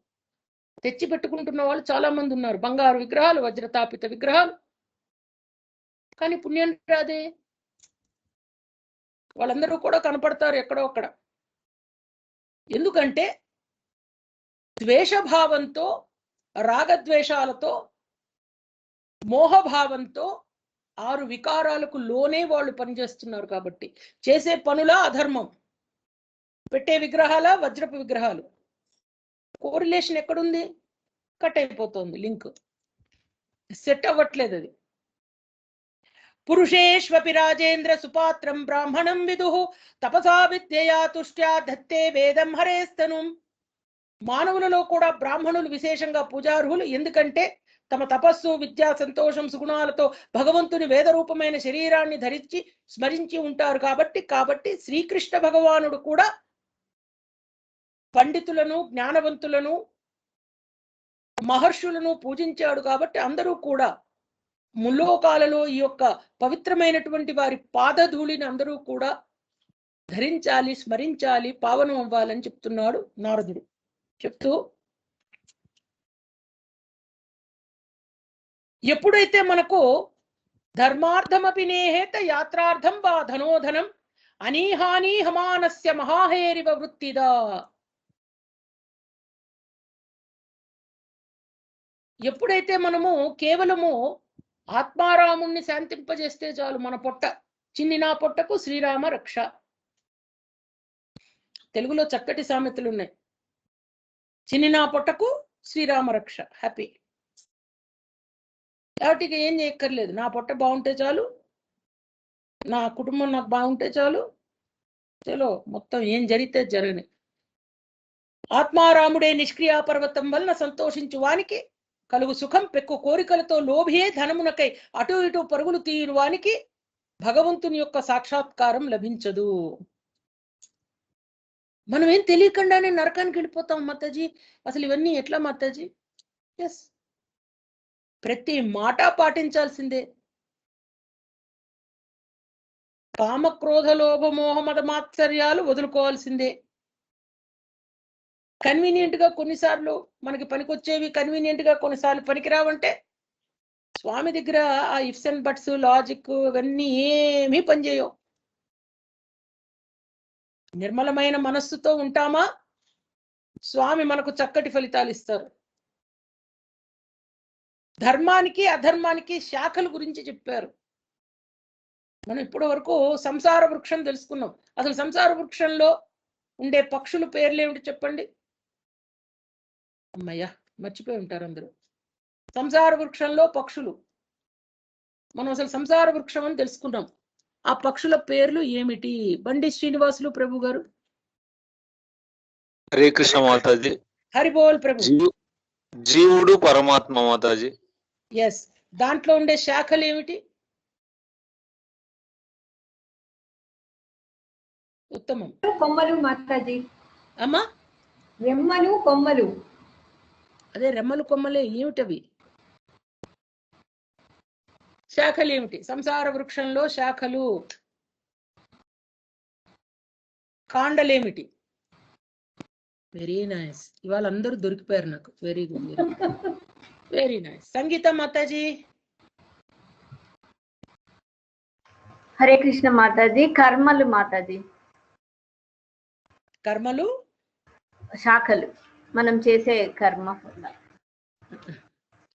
తెచ్చి పెట్టుకుంటున్న వాళ్ళు చాలా మంది ఉన్నారు, బంగారు విగ్రహాలు, వజ్రతాపిత విగ్రహాలు. కానీ పుణ్యం రాదే. వాళ్ళందరూ కూడా కనపడతారు ఎక్కడో అక్కడ. ఎందుకంటే ద్వేషభావంతో, రాగద్వేషాలతో, మోహభావంతో 6 వికారాలకు లోనే వాళ్ళు పనిచేస్తున్నారు. కాబట్టి చేసే పనుల అధర్మం, పెట్టే విగ్రహాల వజ్రపు విగ్రహాలు. కోరిలేషన్ ఎక్కడుంది? కట్ అయిపోతుంది, లింక్ సెట్ అవ్వట్లేదు. అది పురుషేష్వపి రాజేంద్ర సుపాత్రం బ్రాహ్మణం విదుః తపసా విద్యయా తుష్ట్యా ధత్తే వేదం హరేస్తను. మానవులలో కూడా బ్రాహ్మణులు విశేషంగా పూజార్హులు. ఎందుకంటే తమ తపస్సు, విద్యా, సంతోషం, సుగుణాలతో భగవంతుని వేదరూపమైన శరీరాన్ని ధరించి స్మరించి ఉంటారు. కాబట్టి శ్రీకృష్ణ భగవానుడు కూడా పండితులను, జ్ఞానవంతులను, మహర్షులను పూజించాడు. కాబట్టి అందరూ కూడా ముల్లోకాలలో ఈ యొక్క పవిత్రమైనటువంటి వారి పాదధూళిని అందరూ కూడా ధరించాలి, స్మరించాలి, పావనం అవ్వాలని చెప్తున్నాడు నారదుడు. చెప్తూ ఎప్పుడైతే మనకు ధర్మార్థమపి నేహేత యాత్రార్థం వా ధనోధనం అనీహాని హమానస్య మహాహేరివ వృత్తిదా. ఎప్పుడైతే మనము కేవలము ఆత్మారాముణ్ణి శాంతింపజేస్తే చాలు, మన పొట్ట చిన్ని నా పొట్టకు శ్రీరామ రక్ష. తెలుగులో చక్కటి సామెతలు ఉన్నాయి. చిన్ని నా పొట్టకు శ్రీరామ రక్ష, హ్యాపీ. కాబట్టి ఏం చేయక్కర్లేదు, నా పొట్ట బాగుంటే చాలు, నా కుటుంబం నాకు బాగుంటే చాలు, చలో మొత్తం ఏం జరిగితే జరగని. ఆత్మారాముడే నిష్క్రియా పర్వతం వలన సంతోషించు వానికి కలుగు సుఖం పెక్కు కోరికలతో లోభియే ధనమునకై అటు ఇటు పరుగులు తీరు వానికి భగవంతుని యొక్క సాక్షాత్కారం లభించదు. మనం ఏం తెలియకుండానే నరకానికి వెళ్ళిపోతాం మాతాజీ. అసలు ఇవన్నీ ఎట్లా మాతాజీ? ఎస్, ప్రతి మాట పాటించాల్సిందే. కామక్రోధ లోభ మోహ మద మాత్సర్యాలు వదులుకోవాల్సిందే. కన్వీనియంట్ గా కొన్నిసార్లు మనకి పనికొచ్చేవి, కన్వీనియంట్ గా కొన్నిసార్లు పనికిరావంటే స్వామి దగ్గర ఆ ఇఫ్స్ అండ్ బట్స్ లాజిక్ ఇవన్నీ ఏమీ పనిచేయవు. నిర్మలమైన మనస్సుతో ఉంటామా స్వామి మనకు చక్కటి ఫలితాలు ఇస్తారు. ధర్మానికి అధర్మానికి శాఖల గురించి చెప్పారు. మనం ఇప్పటి వరకు సంసార వృక్షం తెలుసుకున్నాం. అసలు సంసార వృక్షంలో ఉండే పక్షుల పేర్లు ఏమిటి చెప్పండి? అమ్మయ్యా, మర్చిపోయి ఉంటారు అందరూ. సంసార వృక్షంలో పక్షులు, మనం అసలు సంసార వృక్షం అని తెలుసుకున్నాం. ఆ పక్షుల పేర్లు ఏమిటి? బండి శ్రీనివాసులు ప్రభు గారు. హరే కృష్ణ మాతాజీ. హరిబోల్ ప్రభు. జీవుడు పరమాత్మ మాతాజీ. ఎస్. దాంట్లో ఉండే శాఖలు ఏమిటి? ఉత్తమం. కొమ్మలు మాతాజీ. అమ్మా, రెమ్మలు కొమ్మలు. అదే రెమ్మలు కొమ్మలే. ఏమిటవి? శాఖలు ఏమిటి? సంసార వృక్షంలో శాఖలు. కాండలేమిటి? Very nice. ఇవాళ అందరూ దొరికిపోయారు నాకు. Very good, very nice. Sangeeta మాతాజీ. హరే కృష్ణ మాతాజీ. కర్మలు మాతాజీ. కర్మలు శాఖలు, మనం చేసే కర్మ.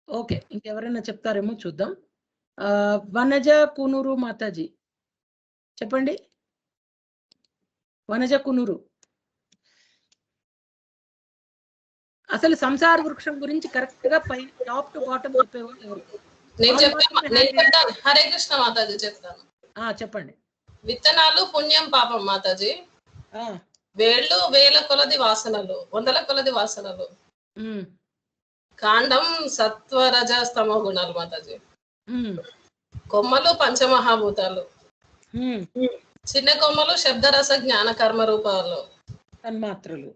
ఓకే, ఇంకెవరైనా చెప్తారేమో చూద్దాం. వనజ కునూరు మాతాజీ చెప్పండి. వనజ కునూరు. అసలు సంసార వృక్షం గురించి కరెక్ట్ గా పై టాప్ టు బాటం చెప్పేవాళ్ళు ఎవరు? హరే కృష్ణ మాతాజీ చెప్తాను. చెప్పండి. విత్తనాలు పుణ్యం పాపం మాతాజీ. వేళ్ళు వేల కొలది వాసనలు, వందల కొలది వాసనలు. కాండం సత్వరజ స్తమ గుణాలు మాతాజీ. కొమ్మలు పంచమహాభూతాలు. చిన్న కొమ్మలు శబ్దరస జ్ఞాన కర్మ రూపాలు, తన్మాత్రలు.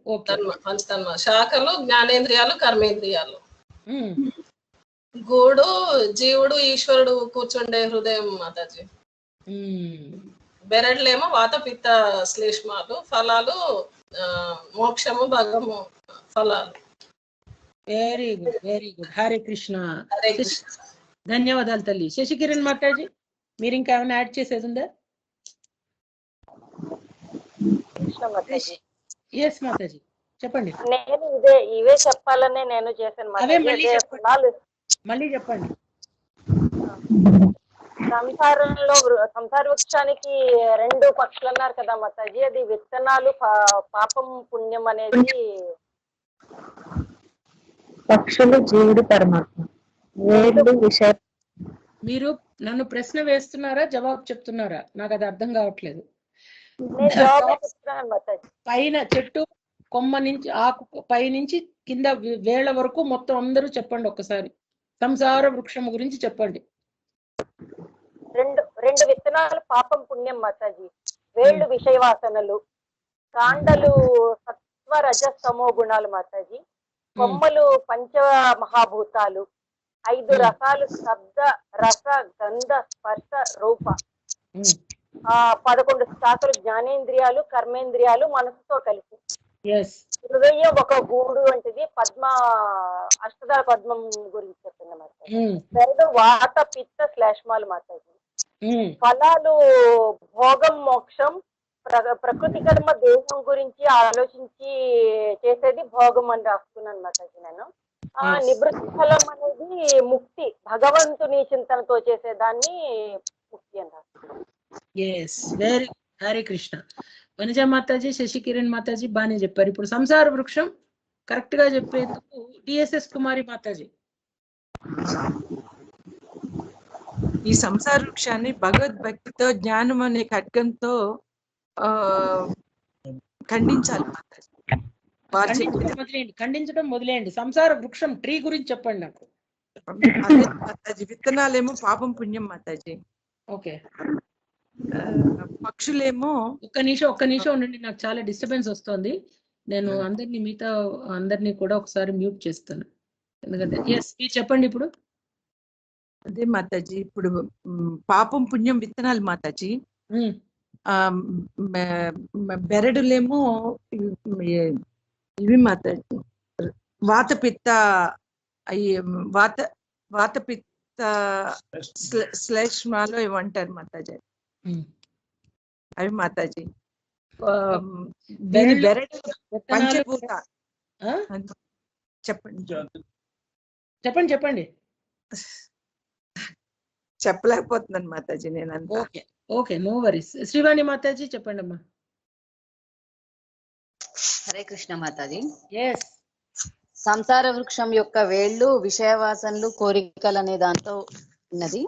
పంచతన్మ. శాఖలు జ్ఞానేంద్రియాలు కర్మేంద్రియాలు. గూడు జీవుడు ఈశ్వరుడు కూర్చుండే హృదయం మాతాజీ. బెరడ్లేమో వాత పిత్త శ్లేష్మాలు. ఫలాలు మోక్షము భగము ఫలాలు. Very good, very good. Hare Krishna. ధన్యవాదాలు తల్లి. శశికిరణ్ మాతాజీ, మీరు ఇంకా ఏమైనా యాడ్ చేసేది ఉందా? ఎస్ మాతాజీ చెప్పండి. నేను ఇవే చెప్పాలనే నేను చేశాను. మళ్ళీ చెప్పండి. సంసార వృక్షానికి రెండు పక్షులు అన్నారు కదా మాతాజీ. అది విత్తనాలు, పాపం పుణ్యం అనేది పక్షులు, జీవుడు పరమాత్మ. మీరు నన్ను ప్రశ్న వేస్తున్నారా జవాబు చెప్తున్నారా? నాకు అది అర్థం కావట్లేదు. పైన చెట్టు కొమ్మ నుంచి ఆకు పై నుంచి కింద వేళ్ల వరకు మొత్తం అందరూ చెప్పండి ఒక్కసారి. సంసార వృక్షం గురించి చెప్పండి. రెండు విత్తనాలు పాపం పుణ్యం మాతాజీ. వేళ్ళు విషయవాసనలు, కాండలు సత్వ రజస్తమో గుణాలు మాతాజీ. కొమ్మలు పంచ మహాభూతాలు, 5 రసాలు శబ్ద రస గంధ స్పర్శ రూప, 11 శాఖలు జ్ఞానేంద్రియాలు కర్మేంద్రియాలు మనసుతో కలిసి. హృదయం ఒక గూడు వంటిది. అష్టదళ పద్మం గురించి చెప్పింది మాతాజీ. రెండు వాత పిత్త శ్లేష్మాలు మాతాజీ. ఫలాలు భోగం మోక్షం. ప్రకృతి కర్మ దేహం గురించి ఆలోచించి చేసేది భోగం అని రాసుకున్నాను మాతాజీ నేను. నివృత్తి ఫలం అనేది ముక్తి, భగవంతుని చింతనతో చేసేదాన్ని ముక్తి అని రాసుకున్నాను. వెరీ హరే కృష్ణ. వనజ మాతాజీ, శశికిరణ్ మాతాజీ బాగానే చెప్పారు. ఇప్పుడు సంసార వృక్షం కరెక్ట్ గా చెప్పేందుకు డిఎస్ఎస్ కుమారి మాతాజీ. ఈ సంసార వృక్షాన్ని భగవద్భక్తితో జ్ఞానం అనే ఖడ్గంతో ఖండించాలి మాతాజీ. ఖండించడం మొదలేయండి. సంసార వృక్షం ట్రీ గురించి చెప్పండి నాకు. అదే మాతాజీ. విత్తనాలేమో పాపం పుణ్యం మాతాజీ. ఓకే. పక్షులేమో ఒక్క నిమిషం ఉండండి, నాకు చాలా డిస్టర్బెన్స్ వస్తుంది. నేను అందరినీ కూడా ఒకసారి మ్యూట్ చేస్తాను. ఎందుకంటే మీరు చెప్పండి ఇప్పుడు. అదే మాతాజీ. ఇప్పుడు పాపం పుణ్యం విత్తనాలు మాతాజీ. బెరడులేమో ఇవి మాతాజీ వాత పిత్త అయ్యి వాత పిత్త శ్లేష్మాలో ఇవ్వంటారు మాతాజీ. అవి మాతాజీ దీని బెరడు పంచభూత. చెప్పండి చెప్పండి చెప్పండి. చెప్పలేకపోతున్నాను మాతాజీ నేను. Okay okay, no worries. Srivani mataji చెప్పండి అమ్మా. హరే కృష్ణ మాతాజీ. ఎస్. సంసార వృక్షం యొక్క వేళ్ళు విషయవాసనలు కోరికలు అనే దాంతో ఉన్నది.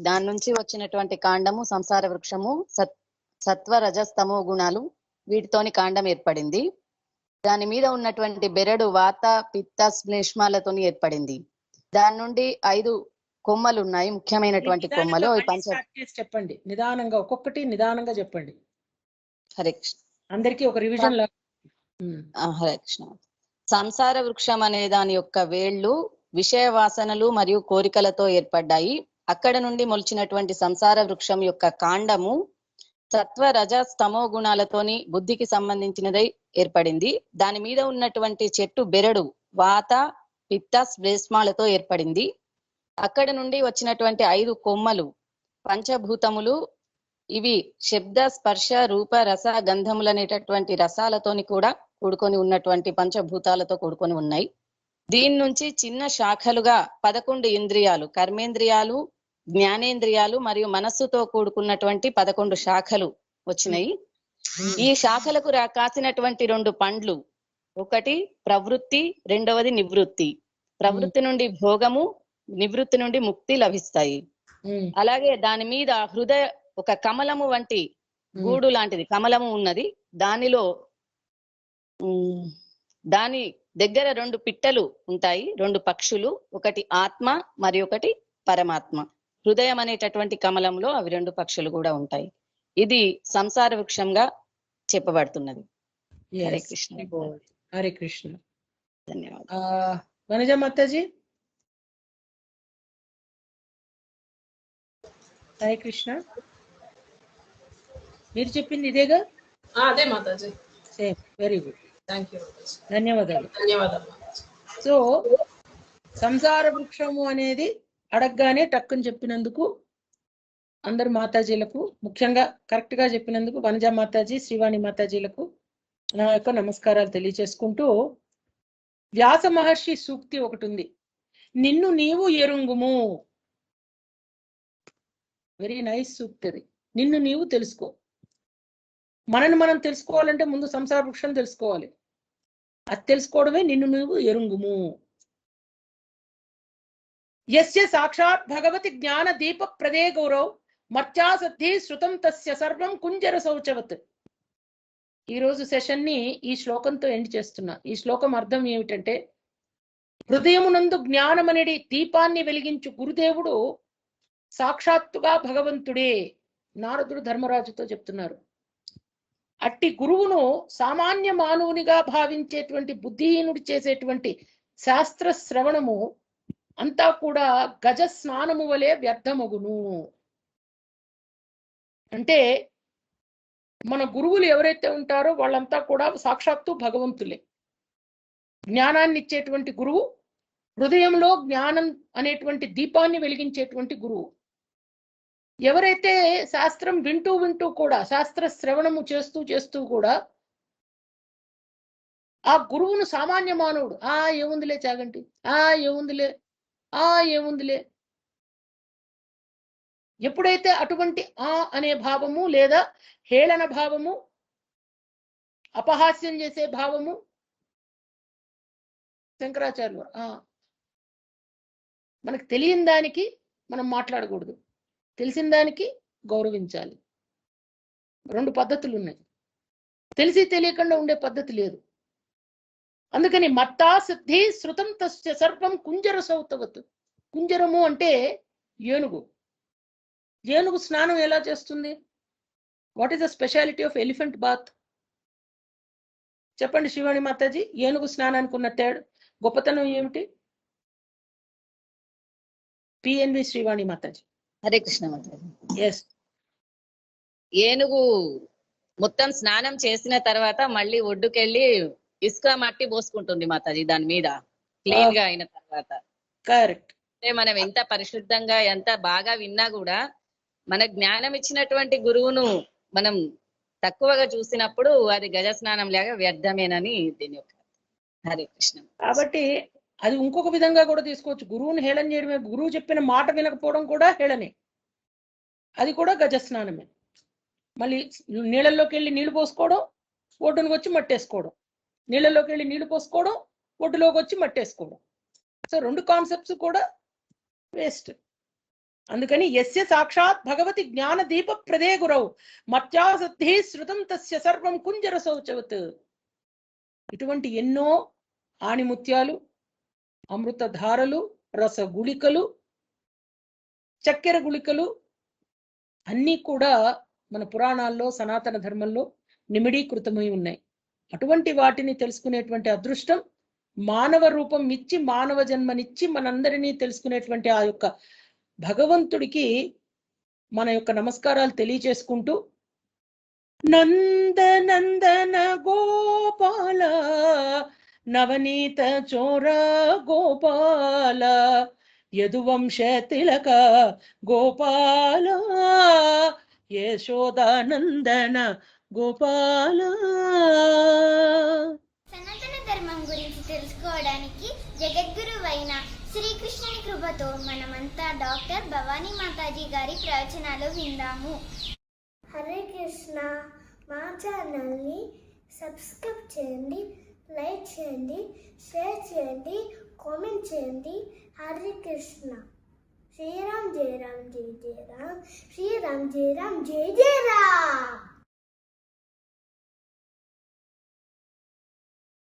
దాని నుంచి వచ్చినటువంటి కాండము సంసార వృక్షము సత్వ రజస్తమో గుణాలు వీటితోని కాండం ఏర్పడింది. దాని మీద ఉన్నటువంటి బెరడు వాత పిత్త శ్లేష్మాలతోని ఏర్పడింది. దాని నుండి 5 కొమ్మలు ఉన్నాయి, ముఖ్యమైనటువంటి కొమ్మలు. చెప్పండి నిదానంగా, ఒక్కొక్కటి నిదానంగా చెప్పండి. హరే కృష్ణ. అందరికీ ఒక రివిజన్ లాగా. హరే కృష్ణ. సంసార వృక్షం అనే దాని యొక్క వేళ్ళు విషయ వాసనలు మరియు కోరికలతో ఏర్పడ్డాయి. అక్కడ నుండి మొలిచినటువంటి సంసార వృక్షం యొక్క కాండము సత్వ రజ స్తమో గుణాలతోని బుద్ధికి సంబంధించినదై ఏర్పడింది. దాని మీద ఉన్నటువంటి చెట్టు బెరడు వాత పిత్త శ్లేష్మాలతో ఏర్పడింది. అక్కడ నుండి వచ్చినటువంటి 5 కొమ్మలు పంచభూతములు. ఇవి శబ్ద స్పర్శ రూప రస గంధములు అనేటటువంటి రసాలతోని కూడా కూడుకొని ఉన్నటువంటి పంచభూతాలతో కూడుకొని ఉన్నాయి. దీని నుంచి చిన్న శాఖలుగా 11 ఇంద్రియాలు, కర్మేంద్రియాలు, జ్ఞానేంద్రియాలు మరియు మనస్సుతో కూడుకున్నటువంటి 11 శాఖలు వచ్చినాయి. ఈ శాఖలకు కాసినటువంటి 2 పండ్లు, ఒకటి ప్రవృత్తి, రెండవది నివృత్తి. ప్రవృత్తి నుండి భోగము, నివృత్తి నుండి ముక్తి లభిస్తాయి. అలాగే దాని మీద హృదయ ఒక కమలము వంటి గూడు లాంటిది కమలము ఉన్నది. దానిలో దాని దగ్గర 2 పిట్టలు ఉంటాయి, 2 పక్షులు, ఒకటి ఆత్మ మరి ఒకటి పరమాత్మ. హృదయం అనేటటువంటి కమలంలో అవి 2 పక్షులు కూడా ఉంటాయి. ఇది సంసార వృక్షంగా చెప్పబడుతున్నది. హరే కృష్ణ. హరే కృష్ణ. ధన్యవాదాలు. వనజ మాతాజీ. హరే కృష్ణ. మీరు చెప్పింది ఇదేగా? అదే Mataji. Same. Very good. Thank you. ధన్యవాదాలు. ధన్యవాదాలు. సో సంసార వృక్షము అనేది అడగగానే టక్కుని చెప్పినందుకు అందరు మాతాజీలకు, ముఖ్యంగా కరెక్ట్ గా చెప్పినందుకు వనజ మాతాజీ, శ్రీవాణి మాతాజీలకు నా యొక్క నమస్కారాలు తెలియచేసుకుంటూ, వ్యాస మహర్షి సూక్తి ఒకటి ఉంది, నిన్ను నీవు ఎరుంగుము. వెరీ నైస్ సూక్తి అది. నిన్ను నీవు తెలుసుకో. మనని మనం తెలుసుకోవాలంటే ముందు సంసార వృక్షం తెలుసుకోవాలి. అది తెలుసుకోవడమే నిన్ను నువ్వు ఎరుంగుము. యస్య సాక్షాత్ భగవతి జ్ఞాన దీప ప్రదే గౌరవ్ మర్చాసద్ధి శృతం తస్య సర్వం కుంజర శౌచవత్. ఈ రోజు సెషన్ ని ఈ శ్లోకంతో ఎండ్ చేస్తున్నా. ఈ శ్లోకం అర్థం ఏమిటంటే, హృదయమునందు జ్ఞానమనేది దీపాన్ని వెలిగించు గురుదేవుడు సాక్షాత్తుగా భగవంతుడే. నారదుడు ధర్మరాజుతో చెప్తున్నారు. అట్టి గురువును సామాన్య మానవునిగా భావించేటువంటి బుద్ధిహీనుడు చేసేటువంటి శాస్త్ర శ్రవణము అంతా కూడా గజ స్నానము వలె వ్యర్థమగును. అంటే మన గురువులు ఎవరైతే ఉంటారో వాళ్ళంతా కూడా సాక్షాత్తు భగవంతులే. జ్ఞానాన్ని ఇచ్చేటువంటి గురువు, హృదయంలో జ్ఞానం అనేటువంటి దీపాన్ని వెలిగించేటువంటి గురువు. ఎవరైతే శాస్త్రం వింటూ కూడా, శాస్త్ర శ్రవణము చేస్తూ కూడా ఆ గురువును సామాన్య మానవుడు ఏముందిలే చాగంటి, ఏముందిలే ఎప్పుడైతే అటువంటి అనే భావము లేదా హేళన భావము, అపహాస్యం చేసే భావము, శంకరాచార్యులు మనకు తెలియని దానికి మనం మాట్లాడకూడదు, తెలిసిన దానికి గౌరవించాలి. 2 పద్ధతులు ఉన్నాయి. తెలిసి తెలియకుండా ఉండే పద్ధతి లేదు. అందుకని మత్తా సిద్ధి శృతం తస్య సర్వం కుంజర సౌతవత్. కుంజరము అంటే ఏనుగు. ఏనుగు స్నానం ఎలా చేస్తుంది? What is the speciality of elephant bath? చెప్పండి శ్రీవాణి మాతాజీ. ఏనుగు స్నానానికి ఉన్న గొప్పతనం ఏమిటి? పిఎన్వి శ్రీవాణి మాతాజీ. హరే కృష్ణ మాతాజీ. ఎస్. ఏనుగు మొత్తం స్నానం చేసిన తర్వాత మళ్ళీ ఒడ్డుకెళ్ళి ఇసుక మట్టి పోసుకుంటుంది మాతాజీ దాని మీద క్లీన్ గా అయిన తర్వాత. కరెక్ట్. అంటే మనం ఎంత పరిశుద్ధంగా ఎంత బాగా విన్నా కూడా మన జ్ఞానం ఇచ్చినటువంటి గురువును మనం తక్కువగా చూసినప్పుడు అది గజ స్నానం లాగా వ్యర్థమేనని దీని యొక్క. హరే కృష్ణ. కాబట్టి అది ఇంకొక విధంగా కూడా తీసుకోవచ్చు. గురువుని హేళన చేయడమే, గురువు చెప్పిన మాట వినకపోవడం కూడా హేళనే, అది కూడా గజ స్నానమే. మళ్ళీ నీళ్ళల్లోకి వెళ్ళి నీళ్లు పోసుకోవడం, ఒడ్డునికి వచ్చి మట్టేసుకోవడం, నీళ్ళలోకి వెళ్ళి నీళ్లు పోసుకోవడం, ఒడ్డులోకి వచ్చి మట్టేసుకోవడం. సో 2 కాన్సెప్ట్స్ కూడా వేస్ట్. అందుకని యస్య సాక్షాత్ భగవతి జ్ఞాన దీప ప్రదే గురవు మత్యాసద్ధి శృతం తస్య సర్వం కుంజర శౌచవత్. ఇటువంటి ఎన్నో ఆణిముత్యాలు, అమృతధారలు, రసగుళికలు, చక్కెర గుళికలు అన్నీ కూడా మన పురాణాల్లో సనాతన ధర్మంలో నిమిడీకృతమై ఉన్నాయి. అటువంటి వాటిని తెలుసుకునేటువంటి అదృష్టం మానవ రూపం ఇచ్చి మానవ జన్మనిచ్చి మనందరినీ తెలుసుకునేటువంటి ఆ యొక్క భగవంతుడికి మన యొక్క నమస్కారాలు తెలియచేసుకుంటూ, నందనందన గోపాల నవనీత చోర గోపాల యదువంశ తిలక గోపాల యశోదానందన గోపాల. సనాతన ధర్మం గురించి తెలుసుకోవడానికి జగద్గురువైన శ్రీకృష్ణుని కృపతో మనమంతా డాక్టర్ భవానీ మాతాజీ గారి ప్రవచనాలు విందాము. హరే కృష్ణ. మా ఛానల్ని సబ్స్క్రైబ్ చేయండి, లైక్ చేయండి, షేర్ చేయండి, కామెంట్ చేయండి. హరే కృష్ణ. శ్రీరామ్ జయ రామ్ జయ జయ రామ్, శ్రీరామ్ జయ రామ్ జయ జయ రామ్.